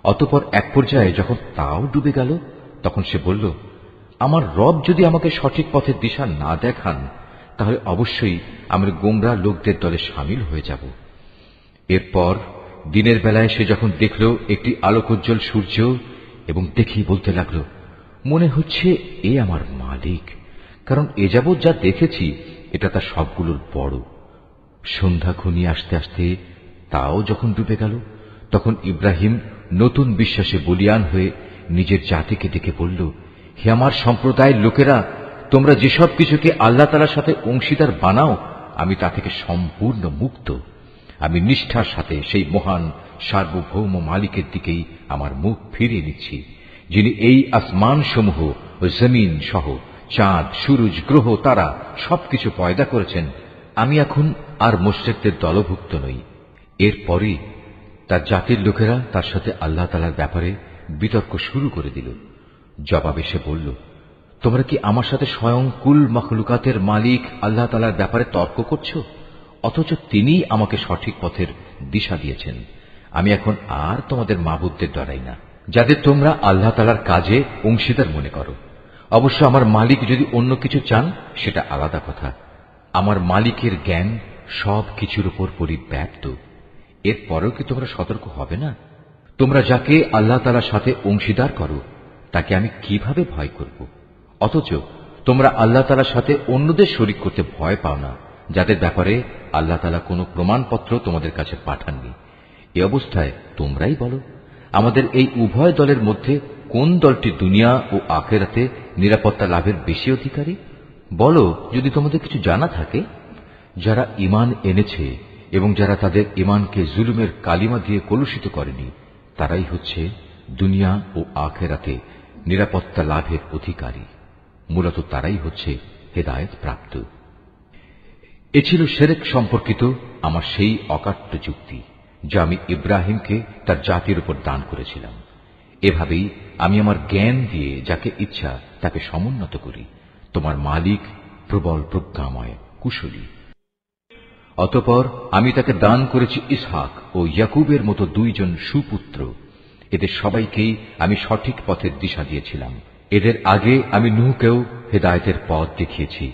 অতঃপর এক পর্যায়ে যখন তাও ডুবে গেল, তখন সে বলল, আমার রব যদি আমাকে সঠিক পথের দিশা না দেখান, তাহলে অবশ্যই আমি গোমরা লোকদের দলে সামিল হয়ে যাব। এরপর দিনের বেলায় সে যখন দেখল একটি আলোকোজ্জ্বল সূর্য, এবং দেখেই বলতে লাগল, মনে হচ্ছে এ আমার মালিক, কারণ এ যাবৎ যা দেখেছি এটা তার সবগুলোর বড়। সন্ধ্যা ঘনিয়ে আসতে আসতে তাও যখন ডুবে গেল, তখন ইব্রাহিম নতুন বিশ্বাসে বলীয়ান হয়ে নিজের জাতিকে ডেকে বলল, হে আমার সম্প্রদায়ের লোকেরা, তোমরা যেসব কিছুকে আল্লাহ তাআলার সাথে অংশীদার বানাও, আমি তা থেকে সম্পূর্ণ মুক্ত। আমি নিষ্ঠার সাথে সেই মহান সার্বভৌম মালিকের দিকেই আমার মুখ ফিরিয়ে নিচ্ছি, যিনি এই আসমান সমূহ ও জমিন সহ চাঁদ, সূরজ, গ্রহ, তারা সবকিছু পয়দা করেছেন। আমি এখন আর মুশরিকদের দলভুক্ত নই। এরপরই তার জাতির লোকেরা তার সাথে আল্লাহ তাআলার ব্যাপারে বিতর্ক শুরু করে দিল। জবাবে সে বলল, তোমরা কি আমার সাথে স্বয়ং কুল মখলুকাতের মালিক আল্লাহ তাআলার ব্যাপারে তর্ক করছো, অথচ তিনিই আমাকে সঠিক পথের দিশা দিয়েছেন। আমি এখন আর তোমাদের মাবুদদের ডরাই না, যাদের তোমরা আল্লাহ তাআলার কাজে অংশীদার মনে করো। অবশ্য আমার মালিক যদি অন্য কিছু চান, সেটা আলাদা কথা। আমার মালিকের জ্ঞান সব কিছুর উপর পরিব্যাপ্ত। এরপরেও কি তোমরা সতর্ক হবে না? তোমরা যাকে আল্লাহ তাআলার সাথে অংশীদার করো, তাকে আমি কিভাবে ভয় করব? অথচ তোমরা আল্লাহ তাআলার সাথে অন্যদের শরীক করতে ভয় পাও না, যাদের ব্যাপারে আল্লাহ তাআলা কোনো প্রমাণপত্র তোমাদের কাছে পাঠাননি। এ অবস্থায় তোমরাই বলো, আমাদের এই উভয় দলের মধ্যে কোন দলটি দুনিয়া ও আখিরাতে নিরাপত্তা লাভের বেশি অধিকারী? বলো, যদি তোমাদের কিছু জানা থাকে। যারা ঈমান এনেছে এবং যারা তাদের ঈমানকে জুলুমের কালিমা দিয়ে কলুষিত করেনি, তারাই হচ্ছে দুনিয়া ও আখিরাতে নিরাপত্তা লাভের অধিকারী। মূলত তারাই হচ্ছে হেদায়েত প্রাপ্ত। এ ছিল শিরক সম্পর্কিত আমার সেই অকাট্য যুক্তি, যা আমি ইব্রাহিমকে তার জাতির উপর দান করেছিলাম। এভাবেই আমি আমার জ্ঞান দিয়ে যাকে ইচ্ছা তাকে সমুন্নত করি। তোমার মালিক প্রবল প্রজ্ঞাময়, কুশলী। অতঃপর আমি তাকে দান করেছি ইসহাক ও ইয়াকুবের মতো দুইজন সুপুত্র। এদের সবাইকেই আমি সঠিক পথের দিশা দিয়েছিলাম। এদের আগে আমি নূহকেও হেদায়েতের পথ দেখিয়েছি।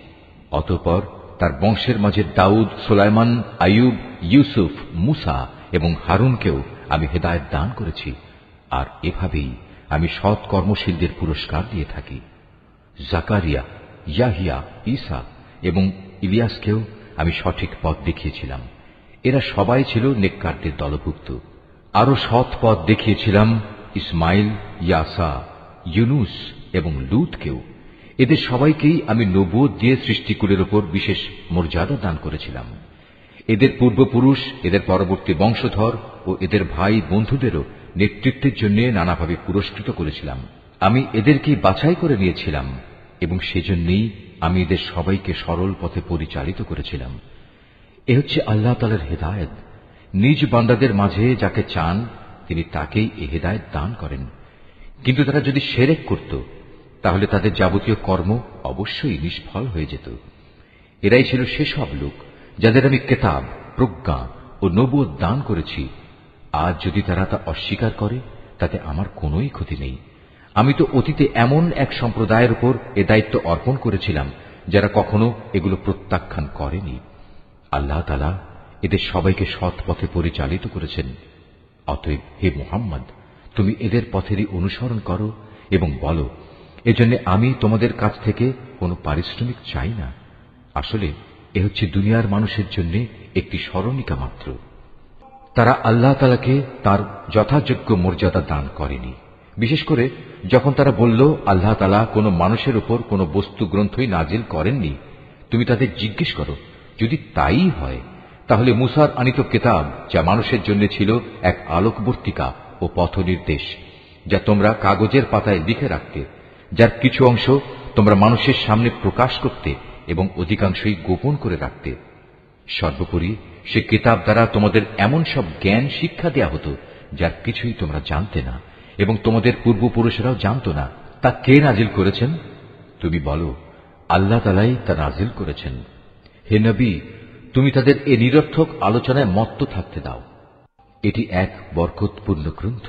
অতঃপর তার বংশের মাঝে দাউদ, সুলাইমান, আইয়ুব, ইউসুফ, মুসা এবং হারুনকেও আমি হেদায়েত দান করেছি। আর এভাবেই আমি সৎ কর্মশীলদের পুরস্কার দিয়ে থাকি। জাকারিয়া, ইয়াহিয়া, ঈসা এবং ইলিয়াসকেও আমি সঠিক পথ দেখিয়েছিলাম। এরা সবাই ছিল নেককারদের দলভুক্ত। আরো সৎ পথ দেখিয়েছিলাম ইসমাইল, ইয়াসা, ইউনুস এবং লূতকেও। এদের সবাইকেই আমি নবুয়ত দিয়ে সৃষ্টিকুলের উপর বিশেষ মর্যাদা দান করেছিলাম। এদের পূর্বপুরুষ, এদের পরবর্তী বংশধর ও এদের ভাই বন্ধুদেরও নেতৃত্বের জন্য নানাভাবে পুরস্কৃত করেছিলাম। আমি এদেরকেই বাছাই করে নিয়েছিলাম এবং সেজন্যই আমি এদের সবাইকে সরল পথে পরিচালিত করেছিলাম। এ হচ্ছে আল্লাহ তাআলার হেদায়েত। নিজ বান্দাদের মাঝে যাকে চান তিনি তাকেই এ হেদায়েত দান করেন। কিন্তু তারা যদি শিরক করত, তাহলে তাদের যাবতীয় কর্ম অবশ্যই নিষ্ফল হয়ে যেত। এরাই ছিল সেসব লোক যাদের আমি কিতাব, প্রজ্ঞা ও নবুয়ত দান করেছি। আজ যদি তারা তা অস্বীকার করে, তাতে আমার কোনোই ক্ষতি নেই। আমি তো অতীতে এমন এক সম্প্রদায়ের উপর এ দায়িত্ব অর্পণ করেছিলাম যারা কখনো এগুলো প্রত্যাখ্যান করেনি। আল্লাহ তাআলা এদের সবাইকে সৎ পথে পরিচালিত করেছেন। অতএব হে মুহাম্মদ, তুমি এদের পথেরই অনুসরণ করো এবং বলো, এজন্য আমি তোমাদের কাছ থেকে কোনো পারিশ্রমিক চাই না। আসলে এ হচ্ছে দুনিয়ার মানুষের জন্য একটি স্মরণিকা মাত্র। তারা আল্লাহ তাআলাকে তার যথাযোগ্য মর্যাদা দান করেনি। বিশেষ করে যখন তারা বলল, আল্লাহ তাআলা কোনো মানুষের উপর কোনো বস্তু গ্রন্থই নাজিল করেননি। তুমি তাদের জিজ্ঞেস করো, যদি তাই হয় তাহলে মুসার আনিত কিতাব, যা মানুষের জন্য ছিল এক আলোকবর্তিকা ও পথ নির্দেশ, যা তোমরা কাগজের পাতায় লিখে রাখতে, যার কিছু অংশ তোমরা মানুষের সামনে প্রকাশ করতে এবং অধিকাংশই গোপন করে রাখতে। সর্বোপরি সে কিতাব দ্বারা তোমাদের এমন সব জ্ঞান শিক্ষা দেয়া হতো যার কিছুই তোমরা জানতে না এবং তোমাদের পূর্বপুরুষেরাও জানত না। তা কে নাজিল করেছেন? তুমি বলো, আল্লাহ তাআলাই তা নাজিল করেছেন। হে নবী, তুমি তাদের এ নিরর্থক আলোচনায় মত্ত থাকতে দাও। এটি এক বরকতপূর্ণ গ্রন্থ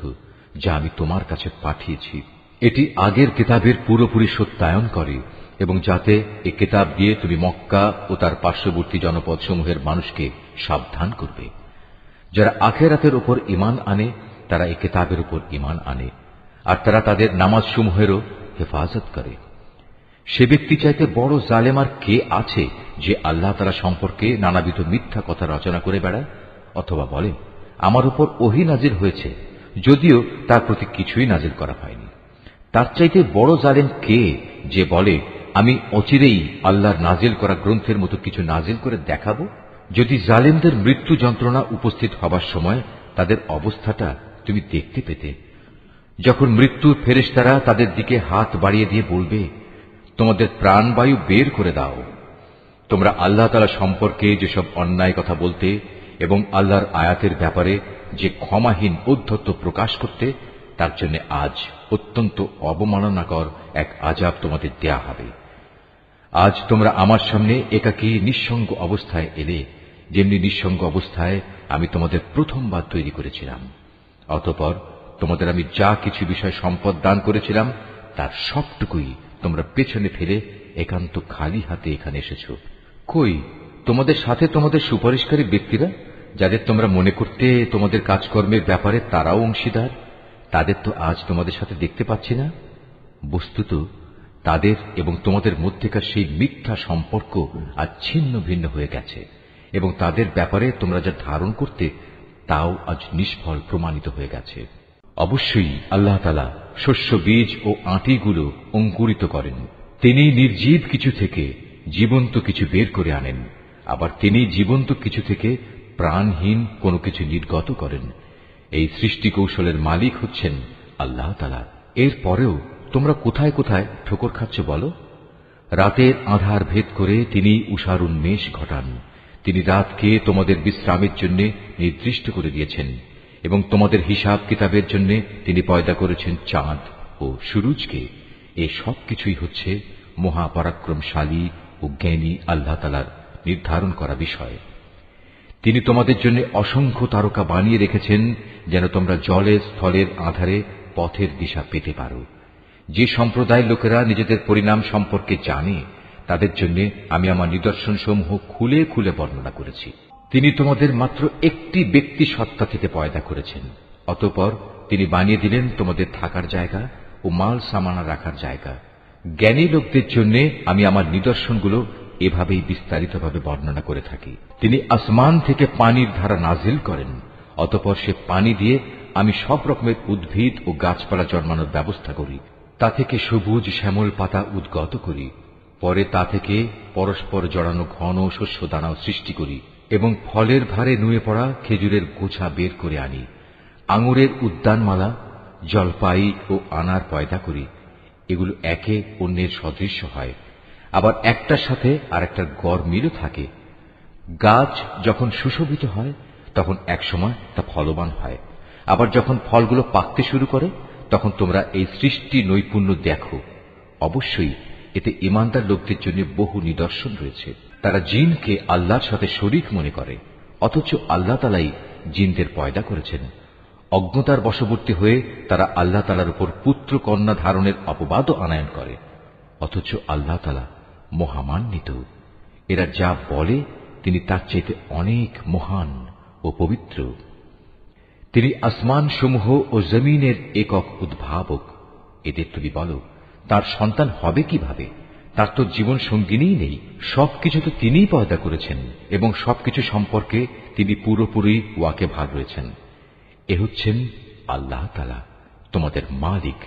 যা আমি তোমার কাছে পাঠিয়েছি। এটি আগের কিতাবের পুরোপুরি সত্যায়ন করে এবং যাতে এ কিতাব দিয়ে তুমি মক্কা ও তার পার্শ্ববর্তী জনপদ সমূহের মানুষকে সাবধান করবে। যারা আখিরাতের উপর ঈমান আনে তারা এ কিতাবের উপর ঈমান আনে, আর তারা তাদের নামাজ সমূহেরও হেফাজত করে। সে ব্যক্তি চাইতে বড় জালেম আর কে আছে যে আল্লাহ তাআলা সম্পর্কে নানাবিধ মিথ্যা কথা রচনা করে বেড়ায়, অথবা বলে আমার উপর ওহী নাজিল হয়েছে, যদিও তার প্রতি কিছুই নাজিল করা হয়নি। তার চাইতে বড় জালেম কে যে বলে আমি অচিরেই আল্লাহর নাজিল করা গ্রন্থের মতো কিছু নাজিল করে দেখাবো। যদি জালেমদের মৃত্যু যন্ত্রণা উপস্থিত হবার সময় তাদের অবস্থাটা তুমি দেখতে পেতে, যখন মৃত্যুর ফেরেশতারা তাদের দিকে হাত বাড়িয়ে দিয়ে বলবে, তোমাদের প্রাণবায়ু বের করে দাও। তোমরা আল্লাহ তাআলা সম্পর্কে যেসব অন্যায় কথা বলতে এবং আল্লাহর আয়াতের ব্যাপারে যে ক্ষমাহীন ঔদ্ধত্য প্রকাশ করতে, তার জন্য আজ অত্যন্ত অবমাননাকর এক আযাব তোমাদের দেয়া হবে। আজ তোমরা আমার সামনে একাকী নিঃসঙ্গ অবস্থায় এলে, যেমনি নিঃসঙ্গ অবস্থায় আমি তোমাদের প্রথমবার তৈরি করেছিলাম। অতঃপর তোমাদের আমি যা কিছু বিষয় সম্পদ দান করেছিলাম তার সবটুকুই তোমরা পেছনে ফেলে একান্ত খালি হাতে এখানে এসেছো। কই তোমাদের সাথে তোমাদের সুপারিশকারী ব্যক্তিরা, যাদের তোমরা মনে করতে তোমাদের কাজকর্মের ব্যাপারে তারাও অংশীদার? তাদের তো আজ তোমাদের সাথে দেখতে পাচ্ছি না। বস্তুত তাদের এবং তোমাদের মধ্যেকার সেই মিথ্যা সম্পর্ক আজ ছিন্ন ভিন্ন হয়ে গেছে, এবং তাদের ব্যাপারে তোমরা যা ধারণ করতে তাও আজ নিষ্ফল প্রমাণিত হয়ে গেছে। অবশ্যই আল্লাহ তাআলা শস্য বীজ ও আঁটিগুলো অঙ্কুরিত করেন। তিনি নির্জীব কিছু থেকে জীবন্ত কিছু বের করে আনেন, আবার তিনি জীবন্ত কিছু থেকে প্রাণহীন কোনো কিছু নির্গত করেন। এই সৃষ্টি কৌশলের মালিক হচ্ছেন আল্লাহ তাআলা। এর পরেও তোমরা কোথায় কোথায় ঠোকর খাচ্ছ বলো? রাতের আঁধার ভেদ করে তিনি উষার উন্মেষ ঘটান। তিনি রাতকে তোমাদের বিশ্রামের জন্য নির্দিষ্ট করে দিয়েছেন, এবং তোমাদের হিসাব কিতাবের জন্য তিনি পয়দা করেছেন চাঁদ ও সূরজকে। এ সব কিছুই হচ্ছে মহাপরাক্রমশালী ও জ্ঞানী আল্লাহ তাআলার নির্ধারণ করা বিষয়। তিনি তোমাদের জন্য অসংখ্য তারকা বানিয়ে রেখেছেন, যেন তোমরা জলে স্থলের আধারে পথের দিশা পেতে পারো। যে সম্প্রদায়ের লোকেরা নিজেদের পরিণাম সম্পর্কে জানে, তাদের জন্য আমি আমার নিদর্শনসমূহ খুলে খুলে বর্ণনা করেছি। তিনি তোমাদের মাত্র একটি ব্যক্তি সত্তা থেকে পয়দা করেছেন, অতঃপর তিনি বানিয়ে দিলেন তোমাদের থাকার জায়গা ও মাল সামানা রাখার জায়গা। জ্ঞানী লোকদের জন্য আমি আমার নিদর্শনগুলো এভাবেই বিস্তারিতভাবে বর্ণনা করে থাকি। তিনি আসমান থেকে পানির ধারা নাজিল করেন, অতঃপর সে পানি দিয়ে আমি সব রকমের উদ্ভিদ ও গাছপালা জন্মানোর ব্যবস্থা করি। তা থেকে সবুজ শ্যামল পাতা উদ্গত করি। পরে তা থেকে পরস্পর জড়ানো ঘন শস্য দানাও সৃষ্টি করি, এবং ফলের ভারে নুয়ে পড়া খেজুরের গোছা বের করে আনি। আঙুরের উদ্যানমালা, জলপাই ও আনার পয়দা করি। এগুলো একে অন্যের সদৃশ্য হয়, আবার একটার সাথে আর একটার গড় মিলও থাকে। গাছ যখন সুশোভিত হয় তখন একসময় তা ফলবান হয়, আবার যখন ফলগুলো পাকতে শুরু করে তখন তোমরা এই সৃষ্টি নৈপুণ্য দেখো। অবশ্যই এতে ঈমানদার লোকদের জন্য বহু নিদর্শন রয়েছে। তারা জিনকে আল্লাহর সাথে শরীক মনে করে, অথচ আল্লাহ তাআলাই জিনদের পয়দা করেছেন। অজ্ঞতার বশবর্তী হয়ে তারা আল্লাহ তাআলার উপর পুত্র কন্যা ধারণের অপবাদও আনায়ন করে, অথচ আল্লাহ তাআলা মহামান্বিত। এরা যা বলে তিনি তার চাইতে অনেক মহান ও পবিত্র। তিনি আসমান সমূহ ও জমিনের একক উদ্ভাবক। এদের তুমি বলো, তার সন্তান হবে কিভাবে? তার তো জীবন সঙ্গিনীই নেই। সবকিছু তো তিনিই পয়দা করেছেন, এবং সবকিছু সম্পর্কে তিনি পুরোপুরি ওয়াকিবহাল রয়েছেন। এ হচ্ছেন আল্লাহ তাআলা, তোমাদের মালিক।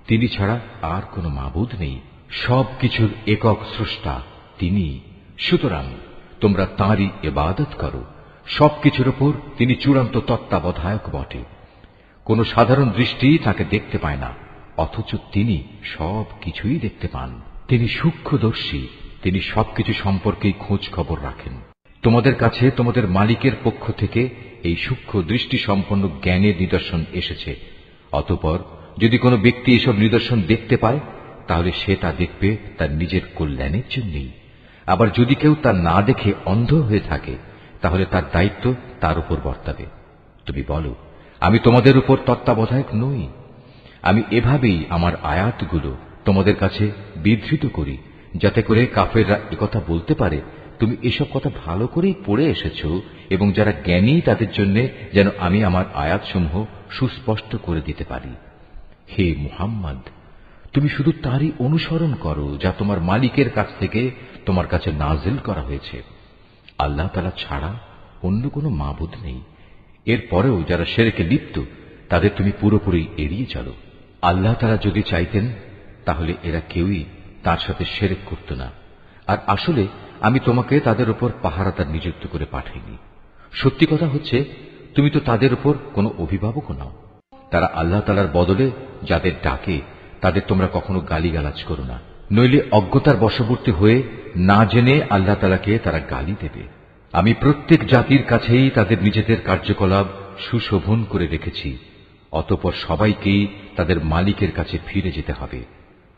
তিনি ছাড়া আর কোনো মাবুদ নেই। সবকিছুর একক স্রষ্টা তিনি। সুতরাং তোমরা তাঁরই ইবাদত করো। সবকিছুর উপর তিনি চূড়ান্ত তত্ত্বাবধায়ক বটে। কোন সাধারণ দৃষ্টি তাকে দেখতে পায় না, অথচ তিনি সবকিছুই দেখতে পান। তিনি সূক্ষ্মদর্শী, তিনি সবকিছু সম্পর্কেই খোঁজ খবর রাখেন। তোমাদের কাছে তোমাদের মালিকের পক্ষ থেকে এই সূক্ষ্ম দৃষ্টি সম্পন্ন জ্ঞানের নিদর্শন এসেছে। অতঃপর যদি কোনো ব্যক্তি এসব নিদর্শন দেখতে পায়, তাহলে সে তা দেখবে তার নিজের কল্যাণের জন্যই। আবার যদি কেউ তা না দেখে অন্ধ হয়ে থাকে, তাহলে তার দায়িত্ব তার উপর বর্তাবে। তুমি বলো, আমি তোমাদের উপর তত্ত্বাবধায়ক নই? আমি এভাবেই আমার আয়াতগুলো তোমাদের কাছে বিধৃত করি, যাতে করে কাফেররা একথা বলতে পারে তুমি এসব কথা ভালো করেই পড়ে এসেছ, এবং যারা জ্ঞানী তাদের জন্য যেন আমি আমার আয়াতসমূহ সুস্পষ্ট করে দিতে পারি। হে মুহাম্মদ, তুমি শুধু তারই অনুসরণ করো যা তোমার মালিকের কাছ থেকে তোমার কাছে নাজিল করা হয়েছে। আল্লাহ তাআলা ছাড়া অন্য কোনো মাবুদ নেই। এরপরেও যারা শিরকে লিপ্ত, তাদের তুমি পুরোপুরি এড়িয়ে চলো। আল্লাহ তাআলা যদি চাইতেন তাহলে এরা কেউই তার সাথে শিরক করত না। আর আসলে আমি তোমাকে তাদের উপর পাহারাদার নিযুক্ত করে পাঠাইনি। সত্যি কথা হচ্ছে, তুমি তো তাদের উপর কোনো অভিভাবকও নাও। তারা আল্লাহ তাআলার বদলে যাদের ডাকে তাদের তোমরা কখনো গালিগালাজ করো না, নইলে অজ্ঞতার বশবর্তী হয়ে না জেনে আল্লাহ তাআলাকে তারা গালি দেবে। আমি প্রত্যেক জাতির কাছেই তাদের নিজেদের কার্যকলাপ সুশোভন করে রেখেছি। অতঃপর সবাইকেই তাদের মালিকের কাছে ফিরে যেতে হবে।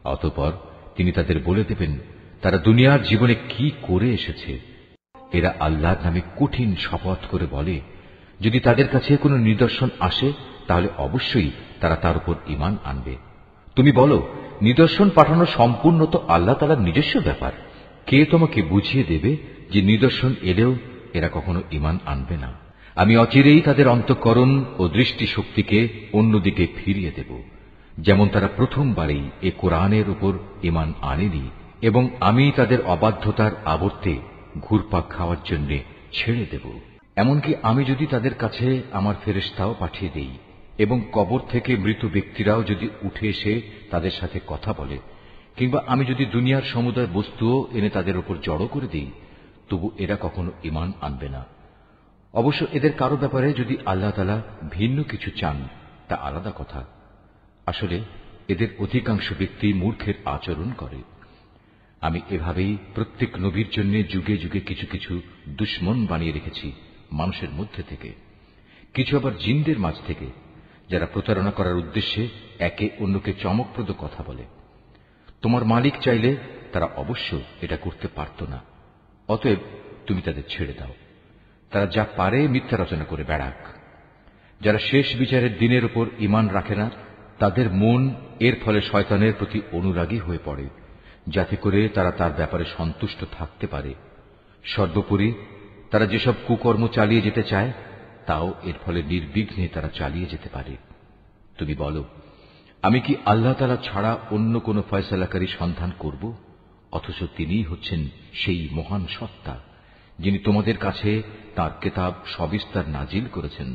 অতঃপর তিনি তাদের বলে দেবেন তারা দুনিয়ার জীবনে কি করে এসেছে। এরা আল্লাহর নামে কঠিন শপথ করে বলে, যদি তাদের কাছে কোনো নিদর্শন আসে তাহলে অবশ্যই তারা তার উপর ঈমান আনবে। তুমি বলো, নিদর্শন পাঠানো সম্পূর্ণ তো আল্লাহ তাআলার নিজস্ব ব্যাপার। কে তোমাকে বুঝিয়ে দেবে যে নিদর্শন এলেও এরা কখনো ঈমান আনবে না? আমি অচিরেই তাদের অন্তঃকরণ ও দৃষ্টি শক্তিকে অন্যদিকে ফিরিয়ে দেব। যেমন তারা প্রথমবারেই এ কোরআনের উপর ঈমান আনেনি এবং আমি তাদের অবাধ্যতার আবর্তে ঘুরপাক খাওয়ার জন্য ছেড়ে দেব। এমনকি আমি যদি তাদের কাছে আমার ফেরেশতাও পাঠিয়ে দেই এবং কবর থেকে মৃত ব্যক্তিরাও যদি উঠে এসে তাদের সাথে কথা বলে, কিংবা আমি যদি দুনিয়ার সমুদয় বস্তুও এনে তাদের উপর জড়ো করে দিই, তবু এরা কখনো ঈমান আনবে না। অবশ্য এদের কারো ব্যাপারে যদি আল্লাহ তাআলা ভিন্ন কিছু চান তা আলাদা কথা। আসলে এদের অধিকাংশ ব্যক্তি মূর্খের আচরণ করে। আমি এভাবেই প্রত্যেক নবীর জন্য যুগে যুগে কিছু কিছু দুশমন বানিয়ে রেখেছি মানুষের মধ্যে থেকে, কিছু আবার জিনদের মাঝ থেকে, যারা প্রতারণা করার উদ্দেশ্যে একে অন্যকে চমকপ্রদ কথা বলে। তোমার মালিক চাইলে তারা অবশ্য এটা করতে পারত না। অতএব তুমি তাদের ছেড়ে দাও, তারা যা পারে মিথ্যা রচনা করে বেড়াক। যারা শেষ বিচারের দিনের উপর ঈমান রাখে না, তাদের মন এর ফলে শয়তানের প্রতি অনুরাগী হয়ে পড়ে, যাতে করে তারা তার ব্যাপারে সন্তুষ্ট থাকতে পারে। সর্বোপরি তারা যেসব কুকর্ম চালিয়ে যেতে চায় তাও এর ফলে নির্বিঘ্নে তারা চালিয়ে যেতে পারে। তুমি বলো, আমি কি আল্লাহ তাআলা ছাড়া অন্য কোন ফয়সালাকারী সন্ধান করব? অথচ তিনিই হচ্ছেন সেই মহান সত্তা, যিনি তোমাদের কাছে তাঁর কেতাব সবিস্তার নাজিল করেছেন।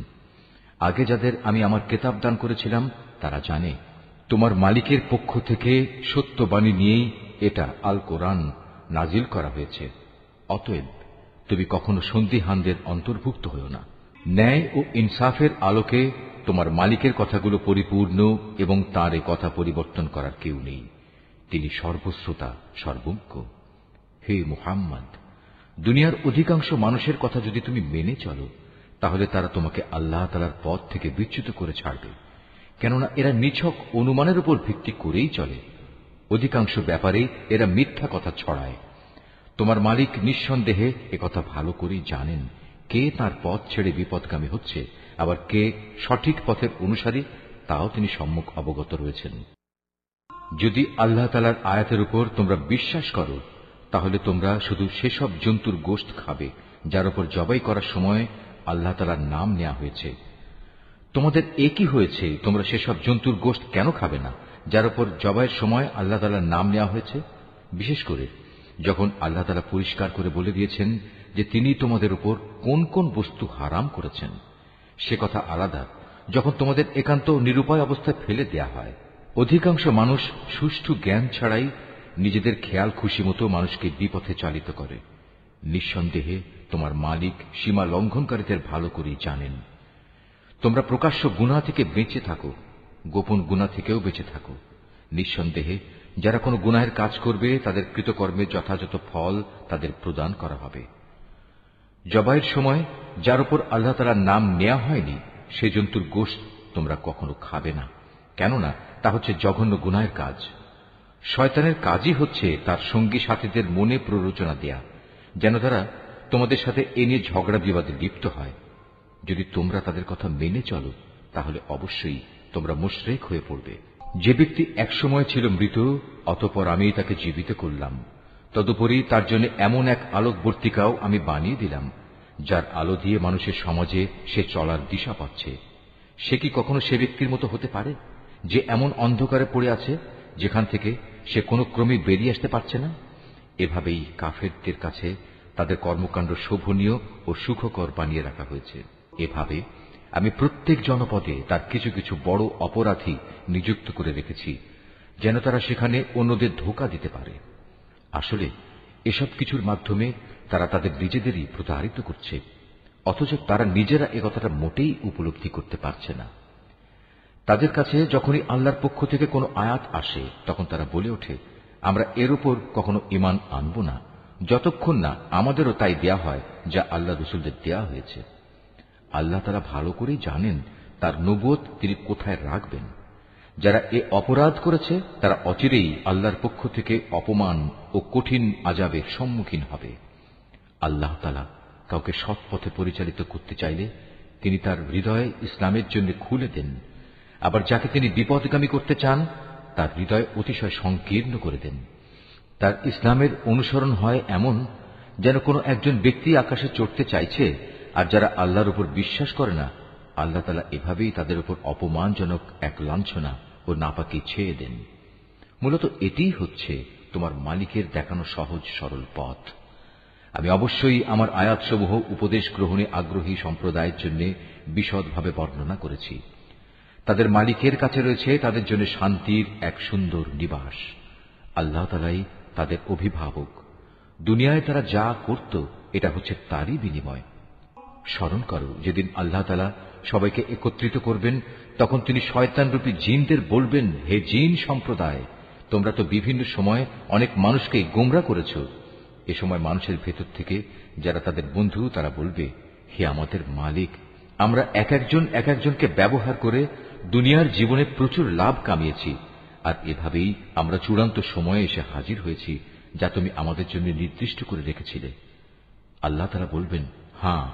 আগে যাদের আমি আমার কেতাব দান করেছিলাম তারা জানে তোমার মালিকের পক্ষ থেকে সত্যবাণী নিয়েই এটা আল কোরআন নাজিল করা হয়েছে। অতএব তুমি কখনো সন্দিহানদের অন্তর্ভুক্ত হও না। ন্যায় ও ইনসাফের আলোকে তোমার মালিকের কথাগুলো পরিপূর্ণ এবং তাঁর এ কথা পরিবর্তন করার কেউ নেই। তিনি সর্বশ্রোতা সর্বজ্ঞ। হে মুহাম্মদ, দুনিয়ার অধিকাংশ মানুষের কথা যদি তুমি মেনে চলো, তাহলে তারা তোমাকে আল্লাহ তাআলার পথ থেকে বিচ্যুত করে ছাড়বে, কেননা এরা নিছক অনুমানের উপর ভিত্তি করেই চলে। অধিকাংশ ব্যাপারে এরা মিথ্যা কথা ছড়ায়। তোমার মালিক নিঃসন্দেহে একথা ভালো করেই জানেন কে তার পথ ছেড়ে বিপদগামী হচ্ছে, আবার কে সঠিক পথের অনুসারী তাও তিনি সম্যক অবগত রয়েছেন। যদি আল্লাহ তাআলার আয়াতের উপর তোমরা বিশ্বাস করো, তাহলে তোমরা শুধু সেসব জন্তুর গোশত খাবে যার উপর জবাই করার সময় আল্লাহ তাআলার নাম নেওয়া হয়েছে। তোমাদের একই হয়েছে, তোমরা সেসব জন্তুর গোশত কেন খাবে না যার উপর জবাইয়ের সময় আল্লাহ তাআলার নাম নেওয়া হয়েছে? বিশেষ করে যখন আল্লাহ তাআলা পরিষ্কার করে বলে দিয়েছেন যে তিনি তোমাদের উপর কোন কোন বস্তু হারাম করেছেন। সে কথা আলাদা যখন তোমাদের একান্ত নিরুপায় অবস্থায় ফেলে দেয়া হয়। অধিকাংশ মানুষ সুষ্ঠু জ্ঞান ছাড়াই নিজেদের খেয়াল খুশি মতো মানুষকে বিপথে চালিত করে। নিঃসন্দেহে তোমার মালিক সীমা লঙ্ঘনকারীদের ভালো করেই জানেন। তোমরা প্রকাশ্য গুনাহ থেকে বেঁচে থাকো, গোপন গুনাহ থেকেও বেঁচে থাকো। নিঃসন্দেহে যারা কোনো গুনাহের কাজ করবে তাদের কৃতকর্মের যথাযথ ফল তাদের প্রদান করা হবে। জবাইয়ের সময় যার উপর আল্লাহ তাআলার নাম নেওয়া হয়নি সে জন্তুর গোশত তোমরা কখনো খাবে না, কেননা তা হচ্ছে জঘন্য গুনাহের কাজ। শয়তানের কাজই হচ্ছে তার সঙ্গী সাথীদের মনে প্ররোচনা দেয়া, যেন তারা তোমাদের সাথে এ নিয়ে ঝগড়া বিবাদে লিপ্ত হয়। যদি তোমরা তাদের কথা মেনে চলো, তাহলে অবশ্যই তোমরা মুশরিক হয়ে পড়বে। যে ব্যক্তি একসময় ছিল মৃত, অতঃপর আমি তাকে জীবিত করলাম, তদুপরি তার জন্য এমন এক আলোকবর্তিকাও আমি বানিয়ে দিলাম যার আলো দিয়ে মানুষের সমাজে সে চলার দিশা পাচ্ছে। সে কি কখনো সে ব্যক্তির মতো হতে পারে যে এমন অন্ধকারে পড়ে আছে যেখান থেকে সে কোনো ক্রমে বেরিয়ে আসতে পারছে না? এভাবেই কাফেরদের কাছে তাদের কর্মকাণ্ড শোভনীয় ও সুখকর বানিয়ে রাখা হয়েছে। এভাবে আমি প্রত্যেক জনপদে তার কিছু কিছু বড় অপরাধী নিযুক্ত করে রেখেছি, যেন তারা সেখানে অন্যদের ধোঁকা দিতে পারে। আসলে এসব কিছুর মাধ্যমে তারা তাদের নিজেদেরই প্রতারিত করছে, অথচ তারা নিজেরা একথাটা মোটেই উপলব্ধি করতে পারছে না। তাদের কাছে যখনই আল্লাহর পক্ষ থেকে কোনো আয়াত আসে তখন তারা বলে ওঠে, আমরা এর উপর কখনো ঈমান আনব না যতক্ষণ না আমাদেরও তাই দেয়া হয় যা আল্লাহ রাসূলদের দেয়া হয়েছে। আল্লাহ তাআলা ভালো করেই জানেন তার নবুয়ত তিনি কোথায় রাখবেন। যারা এ অপরাধ করেছে তারা অচিরেই আল্লাহর পক্ষ থেকে অপমান ও কঠিন আযাবের সম্মুখীন হবে। আল্লাহ তাআলা কাউকে সৎ পথে পরিচালিত করতে চাইলে তিনি তার হৃদয় ইসলামের জন্য খুলে দেন, আবার যাকে তিনি বিপদগামী করতে চান তার হৃদয় অতিশয় সংকীর্ণ করে দেন। তার ইসলামের অনুসরণ হয় এমন যেন কোনো একজন ব্যক্তি আকাশে চড়তে চাইছে, আর যারা আল্লাহর উপর বিশ্বাস করে না আল্লাহ তাআলা এভাবেই তাদের উপর অপমানজনক এক লাঞ্ছনা ও নাপাকি ছেয়ে দেন। মূলত এটিই হচ্ছে তোমার মালিকের দেখানো সহজ সরল পথ। আমি অবশ্যই আমার আয়াতসমূহ উপদেশ গ্রহণে আগ্রহী সম্প্রদায়ের জন্য বিশদভাবে বর্ণনা করেছি। তাদের মালিকের কাছে রয়েছে তাদের জন্য শান্তির এক সুন্দর নিবাস। আল্লাহ তাআলাই তাদের অভিভাবক। দুনিয়ায় তারা যা করত এটা হচ্ছে তারই বিনিময়। স্মরণ করো, যেদিন আল্লাহ তাআলা সবাইকে একত্রিত করবেন, তখন তিনি শয়তানরূপী জিনদের বলবেন, হে জিন সম্প্রদায়, তোমরা তো বিভিন্ন সময় অনেক মানুষকে গোমরা করেছ। এ সময় মানুষের ভেতর থেকে যারা তাদের বন্ধু, তারা বলবে, হে আমাদের মালিক, আমরা এক একজনকে ব্যবহার করে দুনিয়ার জীবনে প্রচুর লাভ কামিয়েছি, আর এভাবেই আমরা চূড়ান্ত সময়ে এসে হাজির হয়েছি যা তুমি আমাদের জন্য নির্দিষ্ট করে রেখেছিলে। আল্লাহ তাআলা বলবেন, হ্যাঁ,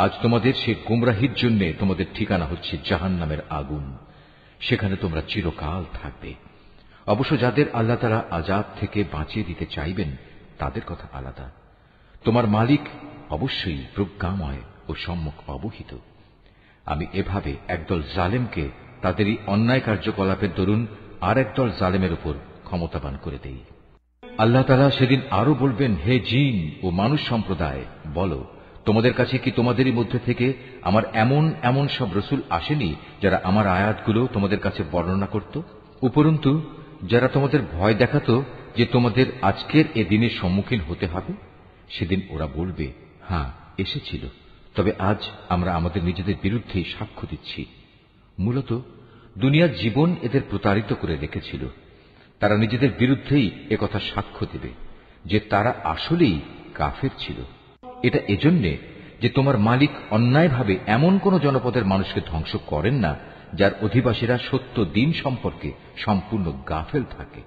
আজ তোমাদের সে গুমরাহির জন্য তোমাদের ঠিকানা হচ্ছে জাহান্নামের আগুন, সেখানে তোমরা চিরকাল থাকবে। অবশ্য যাদের আল্লাহ তাআলা আযাব থেকে বাঁচিয়ে দিতে চাইবেন তাদের কথা আলাদা। তোমার মালিক অবশ্যই প্রজ্ঞাময় ও সম্যক অবহিত। আমি এভাবে একদল জালেমকে তাদেরই অন্যায় কার্যকলাপের দরুন আর একদল জালেমের উপর ক্ষমতাবান করে দেই। আল্লাহ তাআলা সেদিন আরো বলবেন, হে জিন ও মানুষ সম্প্রদায়, বলো, তোমাদের কাছে কি তোমাদেরই মধ্যে থেকে আমার এমন এমন সব রসুল আসেনি যারা আমার আয়াতগুলো তোমাদের কাছে বর্ণনা করত? উপরন্তু যারা তোমাদের ভয় দেখাতো যে তোমাদের আজকের এ দিনের সম্মুখীন হতে হবে? সেদিন ওরা বলবে, হ্যাঁ, এসেছিল, তবে আজ আমরা আমাদের নিজেদের বিরুদ্ধেই সাক্ষ্য দিচ্ছি। মূলত দুনিয়ার জীবন এদের প্রতারিত করে রেখেছিল। তারা নিজেদের বিরুদ্ধেই একথা সাক্ষ্য দেবে যে তারা আসলেই কাফের ছিল। এটা এজন্যে যে তোমার মালিক অন্যায়ভাবে এমন কোন জনপদের মানুষকে ধ্বংস করেন না যার অধিবাসীরা সত্য দিন সম্পর্কে সম্পূর্ণ গাফেল থাকে।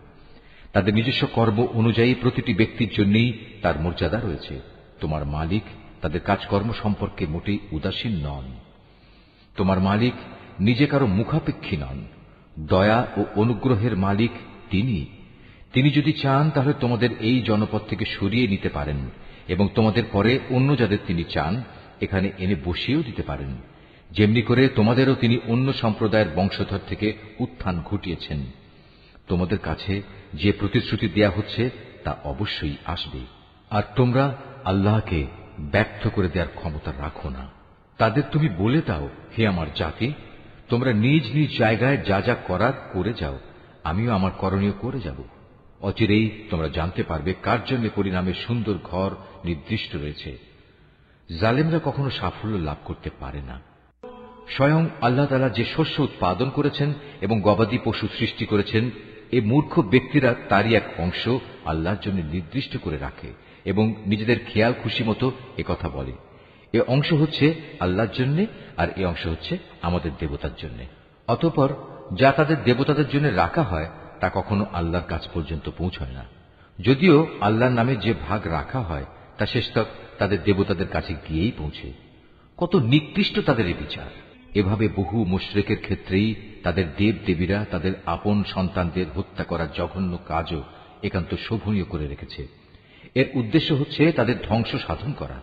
তাদের নিজস্ব কর্ম অনুযায়ী প্রতিটি ব্যক্তির জন্যই তার মর্যাদা রয়েছে। তোমার মালিক তাদের কাজকর্ম সম্পর্কে মোটেই উদাসীন নন। তোমার মালিক নিজে কারো মুখাপেক্ষী নন। দয়া ও অনুগ্রহের মালিক তিনি যদি চান তাহলে তোমাদের এই জনপদ থেকে সরিয়ে নিতে পারেন এবং তোমাদের পরে অন্য যাদের তিনি চান এখানে এনে বসিয়েও দিতে পারেন, যেমনি করে তোমাদেরও তিনি অন্য সম্প্রদায়ের বংশধর থেকে উত্থান ঘটিয়েছেন। তোমাদের কাছে যে প্রতিশ্রুতি দেয়া হচ্ছে তা অবশ্যই আসবে, আর তোমরা আল্লাহকে ব্যর্থ করে দেওয়ার ক্ষমতা রাখো না। তাদের তুমি বলে দাও, হে আমার জাতি, তোমরা নিজ নিজ জায়গায় যা যা করার করে যাও, আমিও আমার করণীয় করে যাব। অচিরেই তোমরা জানতে পারবে কার জন্য পরিণামে সুন্দর ঘর নির্দিষ্ট রয়েছে। জালেমরা কখনো সাফল্য লাভ করতে পারে না। স্বয়ং আল্লাহ তাআলা যে শস্য উৎপাদন করেছেন এবং গবাদি পশু সৃষ্টি করেছেন, এই মূর্খ ব্যক্তিরা তারই এক অংশ আল্লাহর জন্য নির্দিষ্ট করে রাখে এবং নিজেদের খেয়াল খুশি মতো একথা বলে, এ অংশ হচ্ছে আল্লাহর জন্য আর এ অংশ হচ্ছে আমাদের দেবতার জন্য। অতঃপর যা তাদের দেবতাদের জন্য রাখা হয় তা কখনো আল্লাহর কাছ পর্যন্ত পৌঁছয় না। যদিও আল্লাহর নামে যে ভাগ রাখা হয় তা শেষতক তাদের দেবতাদের কাছে গিয়েই পৌঁছে। কত নিকৃষ্ট তাদের এই বিচার! এভাবে বহু মুশরিকের ক্ষেত্রেই তাদের দেব দেবীরা তাদের আপন সন্তানদের হত্যা করার জঘন্য কাজও একান্ত শোভনীয় করে রেখেছে। এর উদ্দেশ্য হচ্ছে তাদের ধ্বংস সাধন করা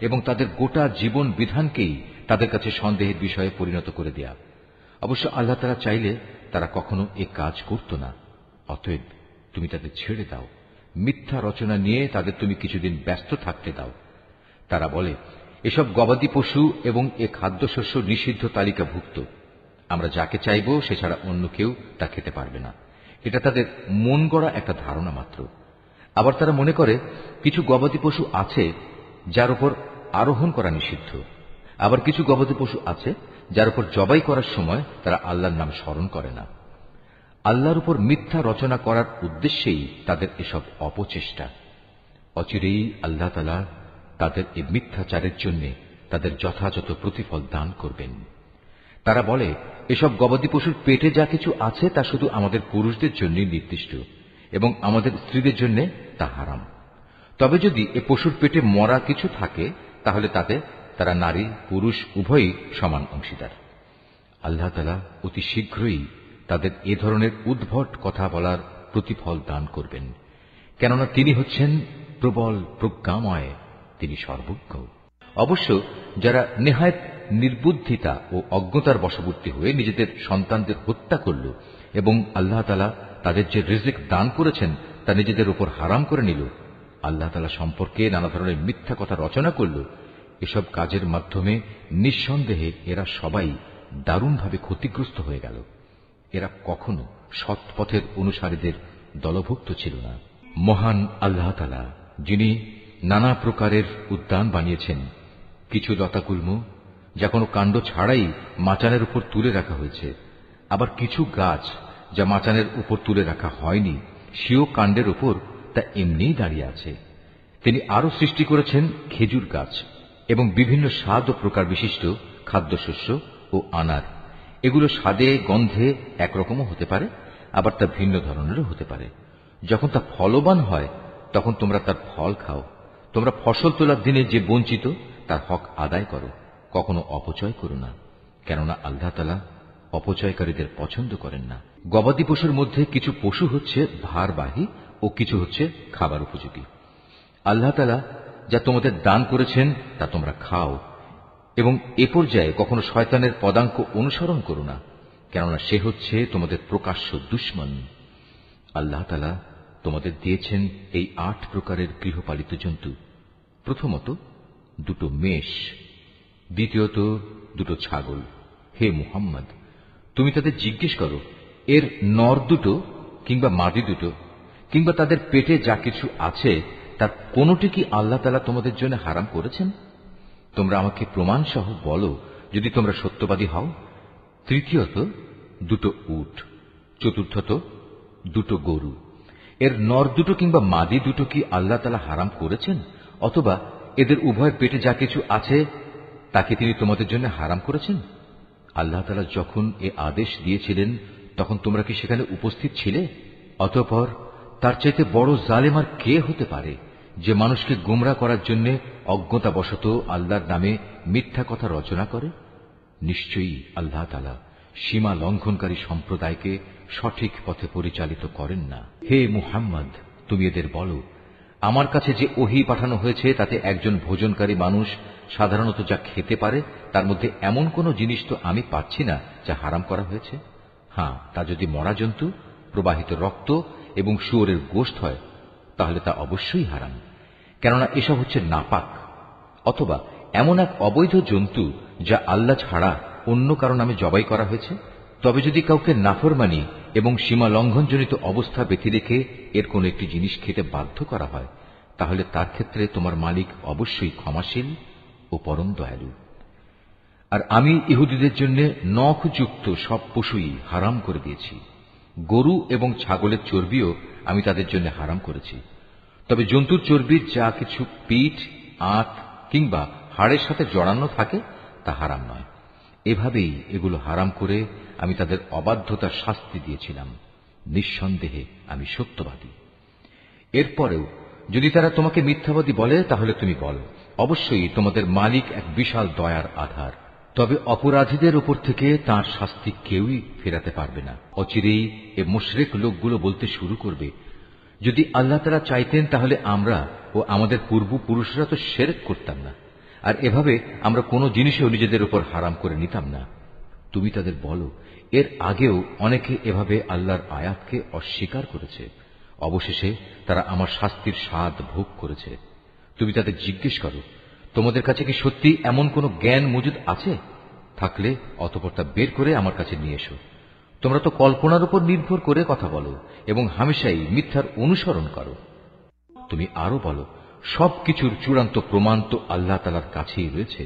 এবং তাদের গোটা জীবন বিধানকেই তাদের কাছে সন্দেহের বিষয়ে পরিণত করে দেয়া। অবশ্য আল্লাহ তাআলা চাইলে তারা কখনো এ কাজ করত না। অতএব তুমি তাদের ছেড়ে দাও, মিথ্যা রচনা নিয়ে তাদের তুমি কিছুদিন ব্যস্ত থাকতে দাও। তারা বলে, এসব গবাদি পশু এবং এ খাদ্যশস্য নিষিদ্ধ তালিকাভুক্ত, আমরা যাকে চাইব সে ছাড়া অন্য কেউ তা খেতে পারবে না। এটা তাদের মন গড়া একটা ধারণা মাত্র। আবার তারা মনে করে কিছু গবাদি পশু আছে যার উপর আরোহণ করা নিষিদ্ধ, আবার কিছু গবাদি পশু আছে যার উপর জবাই করার সময় তারা আল্লাহর নাম স্মরণ করে না। আল্লাহর উপর মিথ্যা রচনা করার উদ্দেশ্যেই তাদের এসব অপচেষ্টা। অচিরেই আল্লাহ তাআলা তাদের এই মিথ্যাচারের জন্য তাদের যথাযথ প্রতিফল দান করবেন। তারা বলে, এসব গবাদি পশুর পেটে যা কিছু আছে তা শুধু আমাদের পুরুষদের জন্য নির্দিষ্ট এবং আমাদের স্ত্রীদের জন্য তা হারাম। তবে যদি এ পশুর পেটে মরা কিছু থাকে তাহলে তাতে তারা নারী পুরুষ উভয়ই সমান অংশীদার। আল্লাহ তাআলা অতি শীঘ্রই তাদের এ ধরনের উদ্ভট কথা বলার প্রতিফল দান করবেন, কেননা তিনি হচ্ছেন প্রবল প্রজ্ঞাময়, তিনি সর্বজ্ঞ। অবশ্য যারা নেহায়েত নির্বুদ্ধিতা ও অজ্ঞতার বশবর্তী হয়ে নিজেদের সন্তানদের হত্যা করল, এবং আল্লাহ তাআলা তাদের যে রিজিক দান করেছেন তা নিজেদের উপর হারাম করে নিল, আল্লাহ তাআলা সম্পর্কে নানা ধরনের মিথ্যা কথা রচনা করল, এসব কাজের মাধ্যমে নিঃসন্দেহে এরা সবাই দারুণভাবে ক্ষতিগ্রস্ত হয়ে গেল। এরা কখনো সৎ পথের অনুসারীদের দলভুক্ত ছিল না। মহান আল্লাহ তাআলা, যিনি নানা প্রকারের উদ্যান বানিয়েছেন, কিছু লতাগুল্ম যা কোনো কাণ্ড ছাড়াই মাচানের উপর তুলে রাখা হয়েছে, আবার কিছু গাছ যা মাচানের উপর তুলে রাখা হয়নি, সেও কাণ্ডের উপর তা এমনিই দাঁড়িয়ে আছে। তিনি আরো সৃষ্টি করেছেন খেজুর গাছ এবং বিভিন্ন স্বাদ ও প্রকার বিশিষ্ট খাদ্যশস্য ও আনার। এগুলো স্বাদে গন্ধে একরকমও হতে পারে, আবার তা ভিন্ন ধরনেরও হতে পারে। যখন তা ফলবান হয় তখন তোমরা তার ফল খাও। তোমরা ফসল তোলার দিনে যে বঞ্চিত তার হক আদায় করো, কখনো অপচয় করো না, কেননা আল্লাহ তাআলা অপচয়কারীদের পছন্দ করেন না। গবাদি পশুর মধ্যে কিছু পশু হচ্ছে ভারবাহী ও কিছু হচ্ছে খাবার উপযোগী। আল্লাহ তাআলা যা তোমাদের দান করেছেন তা তোমরা খাও, এবং এ পর্যায়ে কখনো শয়তানের পদাঙ্ক অনুসরণ করো না, কেননা সে হচ্ছে তোমাদের প্রকাশ্য দুশমন। আল্লাহ তাআলা তোমাদের দিয়েছেন এই 8 প্রকারের গৃহপালিত জন্তু। প্রথমত 2 মেষ, দ্বিতীয়ত 2 ছাগল। হে মুহাম্মদ, তুমি তাদের জিজ্ঞেস করো, এর নর 2 কিংবা মাদি 2 কিংবা তাদের পেটে যা কিছু আছে তার কোনটি কি আল্লাহ তাআলা তোমাদের জন্য হারাম করেছেন? তোমরা আমাকে প্রমাণ সহ বলো যদি তোমরা সত্যবাদী হও। তৃতীয়ত 2 উট, চতুর্থত 2 গরু। এর নর 2 কিংবা মাদি 2 কি আল্লাহ তাআলা হারাম করেছেন, অথবা এদের উভয়ের পেটে যা কিছু আছে তাকে তিনি তোমাদের জন্য হারাম করেছেন? আল্লাহ তাআলা যখন এ আদেশ দিয়েছিলেন তখন তোমরা কি সেখানে উপস্থিত ছিলে? অতঃপর তার চাইতে বড় জালেম আর কে হতে পারে, যে মানুষকে গোমরা করার জন্য অজ্ঞতাবশত আল্লাহর নামে মিথ্যা কথা রচনা করে? নিশ্চয়ই আল্লাহ তাআলা সীমা লঙ্ঘনকারী সম্প্রদায়কে সঠিক পথে পরিচালিত করেন না। হে মুহাম্মদ, তুমি এদের বলো, আমার কাছে যে ওহী পাঠানো হয়েছে তাতে একজন ভোজনকারী মানুষ সাধারণত যা খেতে পারে তার মধ্যে এমন কোন জিনিস তো আমি পাচ্ছি না যা হারাম করা হয়েছে। হ্যাঁ, তা যদি মরা জন্তু, প্রবাহিত রক্ত এবং শুয়োরের গোশত হয় তাহলে তা অবশ্যই হারাম, কেননা এসব হচ্ছে নাপাক। অথবা এমন এক অবৈধ জন্তু যা আল্লাহ ছাড়া অন্য কারো নামে জবাই করা হয়েছে। তবে যদি কাউকে নাফরমানি এবং সীমা লঙ্ঘনজনিত অবস্থা বেঁধে রেখে এর কোন একটি জিনিস খেতে বাধ্য করা হয়, তাহলে তার ক্ষেত্রে তোমার মালিক অবশ্যই ক্ষমাশীল ও পরম দয়ালু। আর আমি ইহুদিদের জন্য নখযুক্ত সব পশুই হারাম করে দিয়েছি। গরু এবং ছাগলের চর্বিও আমি তাদের জন্য হারাম করেছি। তবে জন্তুর চর্বির যা কিছু পিঠ, আঁত কিংবা হাড়ের সাথে জড়ানো থাকে তা হারাম নয়। এভাবেই এগুলো হারাম করে আমি তাদের অবাধ্যতার শাস্তি দিয়েছিলাম। নিঃসন্দেহে আমি সত্যবাদী। এরপরেও যদি তারা তোমাকে মিথ্যাবাদী বলে তাহলে তুমি বলো, অবশ্যই তোমাদের মালিক এক বিশাল দয়ার আধার। তবে অপরাধীদের উপর থেকে তাঁর শাস্তি কেউই ফেরাতে পারবে না। অচিরেই এ মুশরিক লোকগুলো বলতে শুরু করবে, যদি আল্লাহ তাআলা চাইতেন তাহলে আমরা ও আমাদের পূর্বপুরুষরা তো শিরক করতাম না, আর এভাবে আমরা কোনো জিনিসও নিজেদের উপর হারাম করে নিতাম না। তুমি তাদের বলো, এর আগেও অনেকে এভাবে আল্লাহর আয়াতকে অস্বীকার করেছে, অবশেষে তারা আমার শাস্তির স্বাদ ভোগ করেছে। তুমি তাদের জিজ্ঞেস করো, তোমাদের কাছে কি সত্যি এমন কোন জ্ঞান মজুদ আছে? থাকলে অতঃপর তা বের করে আমার কাছে নিয়ে এসো। তোমরা তো কল্পনার উপর নির্ভর করে কথা বলো এবং হামেশাই মিথ্যার অনুসরণ করো। তুমি আরো বলো, সবকিছুর চূড়ান্ত প্রমাণ তো আল্লাহ তাআলার কাছেই রয়েছে।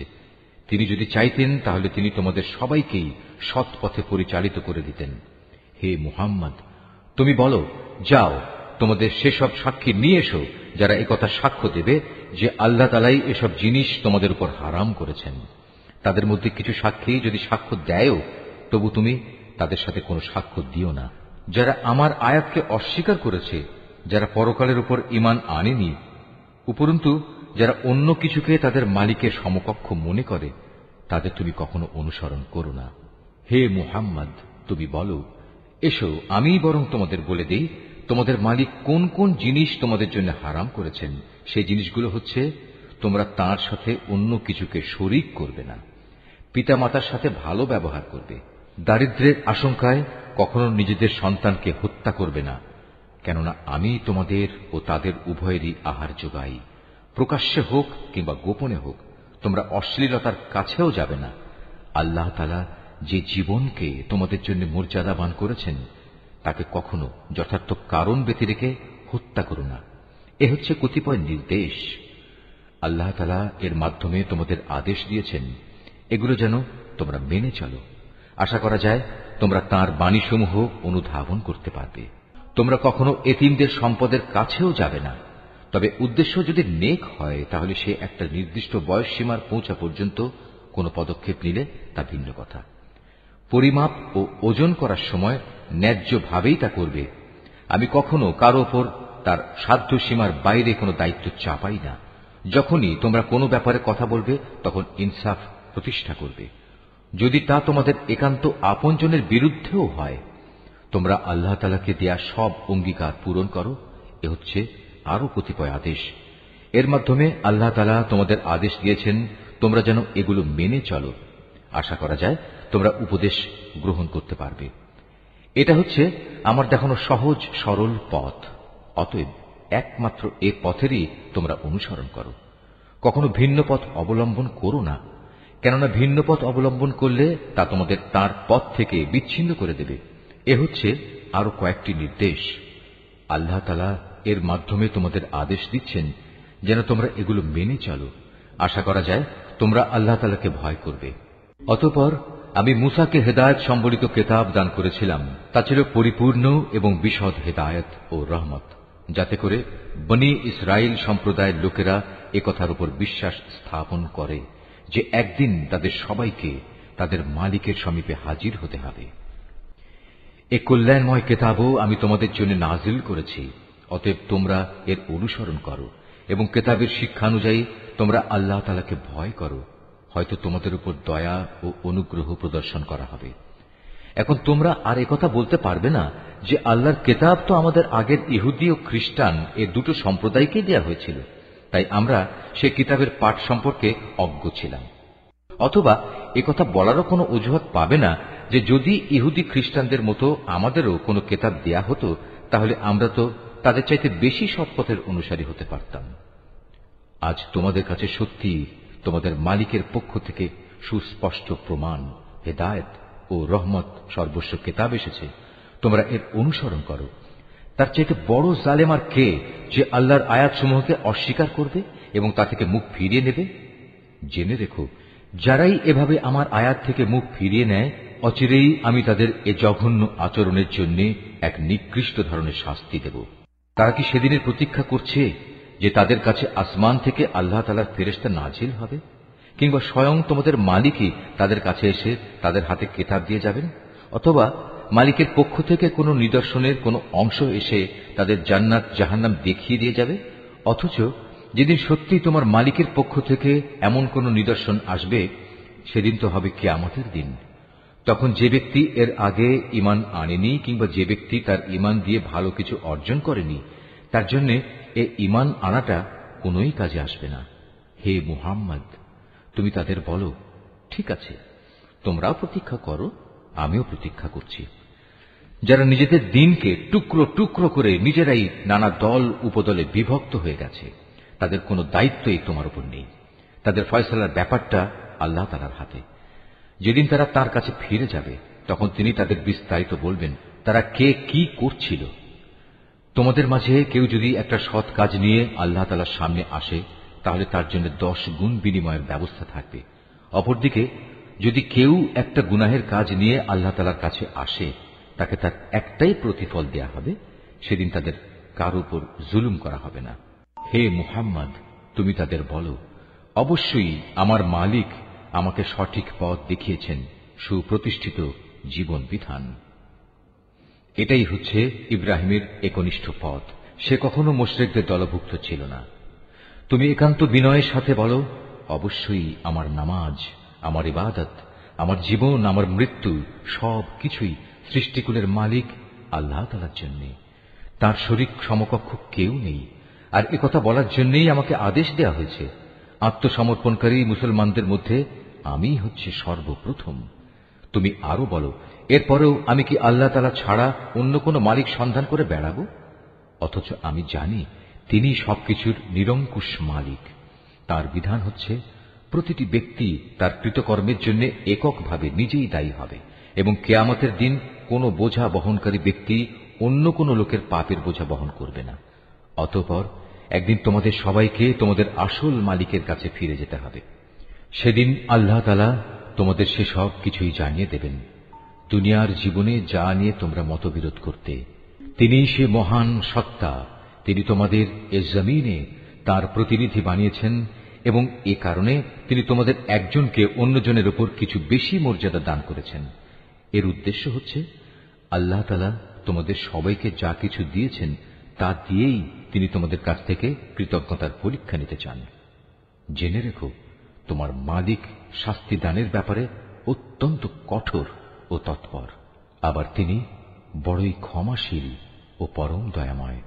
তিনি যদি চাইতেন তাহলে তিনি তোমাদের সবাইকেই সৎ পথে পরিচালিত করে দিতেন। হে মুহাম্মদ, তুমি বলো, যাও তোমাদের সেসব সাক্ষী নিয়ে এসো যারা একথা সাক্ষ্য দেবে যে আল্লাহ তাআলাই এসব জিনিস তোমাদের উপর হারাম করেছেন। তাদের মধ্যে কিছু সাক্ষী যদি সাক্ষ্য দেয়ও তবু তুমি তাদের সাথে কোনো সাক্ষ্য দিও না। যারা আমার আয়াতকে অস্বীকার করেছে, যারা পরকালের উপর ঈমান আনেনি, উপরন্তু যারা অন্য কিছুকে তাদের মালিকের সমকক্ষ মনে করে, তাদের তুমি কখনো অনুসরণ করো না। হে মুহাম্মদ, তুমি বলো, এসো আমি বরং তোমাদের বলে দেই তোমাদের মালিক কোন কোন জিনিস তোমাদের জন্য হারাম করেছেন। সেই জিনিসগুলো হচ্ছে, তোমরা তাঁর সাথে অন্য কিছুকে শরীক করবে না, পিতামাতার সাথে ভালো ব্যবহার করবে, দারিদ্র্যের আশঙ্কায় কখনো নিজেদের সন্তানকে হত্যা করবে না, কেননা আমি তোমাদের ও তাদের উভয়েরই আহার যোগাই। প্রকাশ্যে হোক কিংবা গোপনে হোক তোমরা অশ্লীলতার কাছেও যাবে না। আল্লাহ তাআলা যে জীবনকে তোমাদের জন্য মর্যাদাবান করেছেন তাকে কখনো যথার্থ কারণ ব্যতি রেখে হত্যা করো না। এ হচ্ছে কতিপয় নির্দেশ। আল্লাহ তাআলা এর মাধ্যমে তোমাদের আদেশ দিয়েছেন, এগুলো যেন তোমরা মেনে চলো। আশা করা যায় তোমরা তাঁর বাণীসমূহ অনুধাবন করতে পারবে। তোমরা কখনো এতিমদের সম্পদের কাছেও যাবে না, তবে উদ্দেশ্য যদি নেক হয় তাহলে সে একটা নির্দিষ্ট বয়স সীমার পৌঁছা পর্যন্ত কোনো পদক্ষেপ নিলে তা ভিন্ন কথা। পরিমাপ ও ওজন করার সময় ন্যায্যভাবেই তা করবে। আমি কখনো কারো ওপর তার সাধ্য সীমার বাইরে কোনো দায়িত্ব চাপাই না। যখনই তোমরা কোনো ব্যাপারে কথা বলবে তখন ইনসাফ প্রতিষ্ঠা করবে, যদি তা তোমাদের একান্ত আপনজনের বিরুদ্ধেও হয়। তোমরা আল্লাহ তাআলাকে দেয়া সব অঙ্গীকার পূরণ করো। এ হচ্ছে আরো কতিপয় আদেশ। এর মাধ্যমে আল্লাহ তাআলা তোমাদের আদেশ দিয়েছেন তোমরা যেন এগুলো মেনে চলো। আশা করা যায় তোমরা উপদেশ গ্রহণ করতে পারবে। এটা হচ্ছে আমার দেখানো সহজ সরল পথ। অতএব একমাত্র এ পথেরই তোমরা অনুসরণ করো। কখনো ভিন্ন পথ অবলম্বন করো না, কেননা ভিন্ন পথ অবলম্বন করলে তা তোমাদের তার পথ থেকে বিচ্ছিন্ন করে দেবে। এ হচ্ছে আরো কয়েকটি নির্দেশ। আল্লাহ তাআলা এর মাধ্যমে তোমাদের আদেশ দিচ্ছেন যেন তোমরা এগুলো মেনে চলো। আশা করা যায় তোমরা আল্লাহ তাআলাকে ভয় করবে। অতঃপর আমি মূসাকে হেদায়েত সম্বলিত কিতাব দান করেছিলাম। তা ছিল পরিপূর্ণ এবং বিশদ হেদায়েত ও রহমত, যাতে করে বনী ইসরাইল সম্প্রদায়ের লোকেরা একথার উপর বিশ্বাস স্থাপন করে যে একদিন তাদের সবাইকে তাদের মালিকের সমীপে হাজির হতে হবে। এ কল্যাণময় কিতাবও আমি তোমাদের জন্য নাজিল করেছি। অতএব তোমরা এর অনুসরণ করো এবং কিতাবের শিক্ষানুযায়ী তোমরা আল্লাহ তাআলাকে ভয় করো। হয়তো তোমাদের উপর দয়া ও অনুগ্রহ প্রদর্শন করা হবে। এখন তোমরা আর একথা বলতে পারবে না যে আল্লাহর কিতাব তো আমাদের আগের ইহুদি ও খ্রিস্টান এ দুটো সম্প্রদায়কে দেয়া হয়েছিল, তাই আমরা সে কিতাবের পাঠ সম্পর্কে অজ্ঞ ছিলাম। অথবা একথা বলারও কোনো অজুহাত পাবে না যে যদি ইহুদি খ্রিস্টানদের মতো আমাদেরও কোনো কিতাব দেয়া হতো তাহলে আমরা তো তাদের চাইতে বেশি সৎপথের অনুসারী হতে পারতাম। আজ তোমাদের কাছে সত্যি তোমাদের মালিকের পক্ষ থেকে সুস্পষ্ট প্রমাণ, হেদায়েত ও রহমত সর্বস্ব কিতাব এসেছে। তোমরা এর অনুসরণ করো। তার চাইতে বড় জালেম আর কে যে আল্লাহর আয়াতসমূহকে অস্বীকার করবে এবং তা থেকে মুখ ফিরিয়ে নেবে? জেনে রেখো, যারাই এভাবে আমার আয়াত থেকে মুখ ফিরিয়ে নেয় অচিরেই আমি তাদের এ জঘন্য আচরণের জন্য এক নিকৃষ্ট ধরনের শাস্তি দেব। তারা কি সেদিনের প্রতীক্ষা করছে যে তাদের কাছে আসমান থেকে আল্লাহ তাআলার ফেরেশতা নাজিল হবে, কিংবা স্বয়ং তোমাদের মালিকই তাদের কাছে এসে তাদের হাতে কিতাব দিয়ে যাবেন, অথবা মালিকের পক্ষ থেকে কোনো নিদর্শনের কোনো অংশ এসে তাদের জান্নাত জাহান্নাম দেখিয়ে দিয়ে যাবে? অথচ যেদিন সত্যি তোমার মালিকের পক্ষ থেকে এমন কোন নিদর্শন আসবে সেদিন তো হবে কিয়ামতের দিন। তখন যে ব্যক্তি এর আগে ঈমান আনেনি কিংবা যে ব্যক্তি তার ঈমান দিয়ে ভালো কিছু অর্জন করেনি তার জন্য এ ঈমান আনাটা কোনোই কাজে আসবে না। হে মুহাম্মদ, তুমি তাদের বলো, ঠিক আছে, তোমরাও প্রতীক্ষা করো, আমিও প্রতীক্ষা করছি। যারা নিজেদের দিনকে টুকরো টুকরো করে নিজেরাই নানা দল উপদলে বিভক্ত হয়ে গেছে তাদের কোনো দায়িত্বই তোমার উপর নেই। তাদের ফয়সালার ব্যাপারটা আল্লাহ তাআলার হাতে। যেদিন তারা তার কাছে ফিরে যাবে তখন তিনি তাদের বিস্তারিত বলবেন তারা কে কি করছিল। তোমাদের মাঝে কেউ যদি একটা সৎ কাজ নিয়ে আল্লাহ তাআলার সামনে আসে তাহলে তার জন্য 10 গুণ বিনিময়ের ব্যবস্থা থাকবে। অপরদিকে যদি কেউ একটা গুনাহের কাজ নিয়ে আল্লাহ তাআলার কাছে আসে তাকে তার একটাই প্রতিফল দেয়া হবে। সেদিন তাদের কারো উপর জুলুম করা হবে না। হে মুহাম্মদ, তুমি তাদের বলো, অবশ্যই আমার মালিক আমাকে সঠিক পথ দেখিয়েছেন, সুপ্রতিষ্ঠিত জীবন বিধান। এটাই হচ্ছে ইব্রাহিমের একনিষ্ঠ পথ। সে কখনো মুশরিকদের দলভুক্ত ছিল না। তুমি একান্ত বিনয়ের সাথে বলো, অবশ্যই আমার নামাজ, আমার ইবাদত, আমার জীবন, আমার মৃত্যু সব কিছুই সৃষ্টিকুলের মালিক আল্লাহ তাআলার জন্য। তার শরীক সমকক্ষ কেউ নেই। আর একথা বলার জন্যই আমাকে আদেশ দেয়া হয়েছে। আত্মসমর্পণকারী মুসলমানদের মধ্যে আমি হচ্ছে সর্বপ্রথম। তুমি আরো বলো, এরপরেও আমি কি আল্লাহ তাআলা ছাড়া অন্য কোনো মালিক সন্ধান করে বেড়াবো? অথচ আমি জানি তিনি সবকিছুর নিরঙ্কুশ মালিক। তার বিধান হচ্ছে প্রতিটি ব্যক্তি তার কৃতকর্মের জন্য এককভাবে নিজেই দায়ী হবে এবং কিয়ামতের দিন কোনো বোঝা বহনকারী ব্যক্তি অন্য কোনো লোকের পাপের বোঝা বহন করবে না। অতঃপর একদিন তোমাদের সবাইকে তোমাদের আসল মালিকের কাছে ফিরে যেতে হবে। সেদিন আল্লাহ তাআলা তোমাদের সেসব কিছুই জানিয়ে দেবেন। দুনিয়ার জীবনে যা নিয়ে তোমরা মতবিরোধ করতে, তিনি সে মহান সত্তা, তিনি তোমাদের এ জমিনে তার প্রতিনিধি বানিয়েছেন এবং এ কারণে তিনি তোমাদের একজনকে অন্যজনের উপর কিছু বেশি মর্যাদা দান করেছেন। এর উদ্দেশ্য হচ্ছে আল্লাহ তাআলা তোমাদের সবাইকে যা কিছু দিয়েছেন তা দিয়েই তিনি তোমাদের কাছ থেকে কৃতজ্ঞতার পরীক্ষা নিতে চান। জেনে রেখো, তোমার মালিক শাস্তি দানের ব্যাপারে অত্যন্ত কঠোর ও তৎপর। আবার তিনি বড়ই ক্ষমাশীল ও পরম দয়াময়।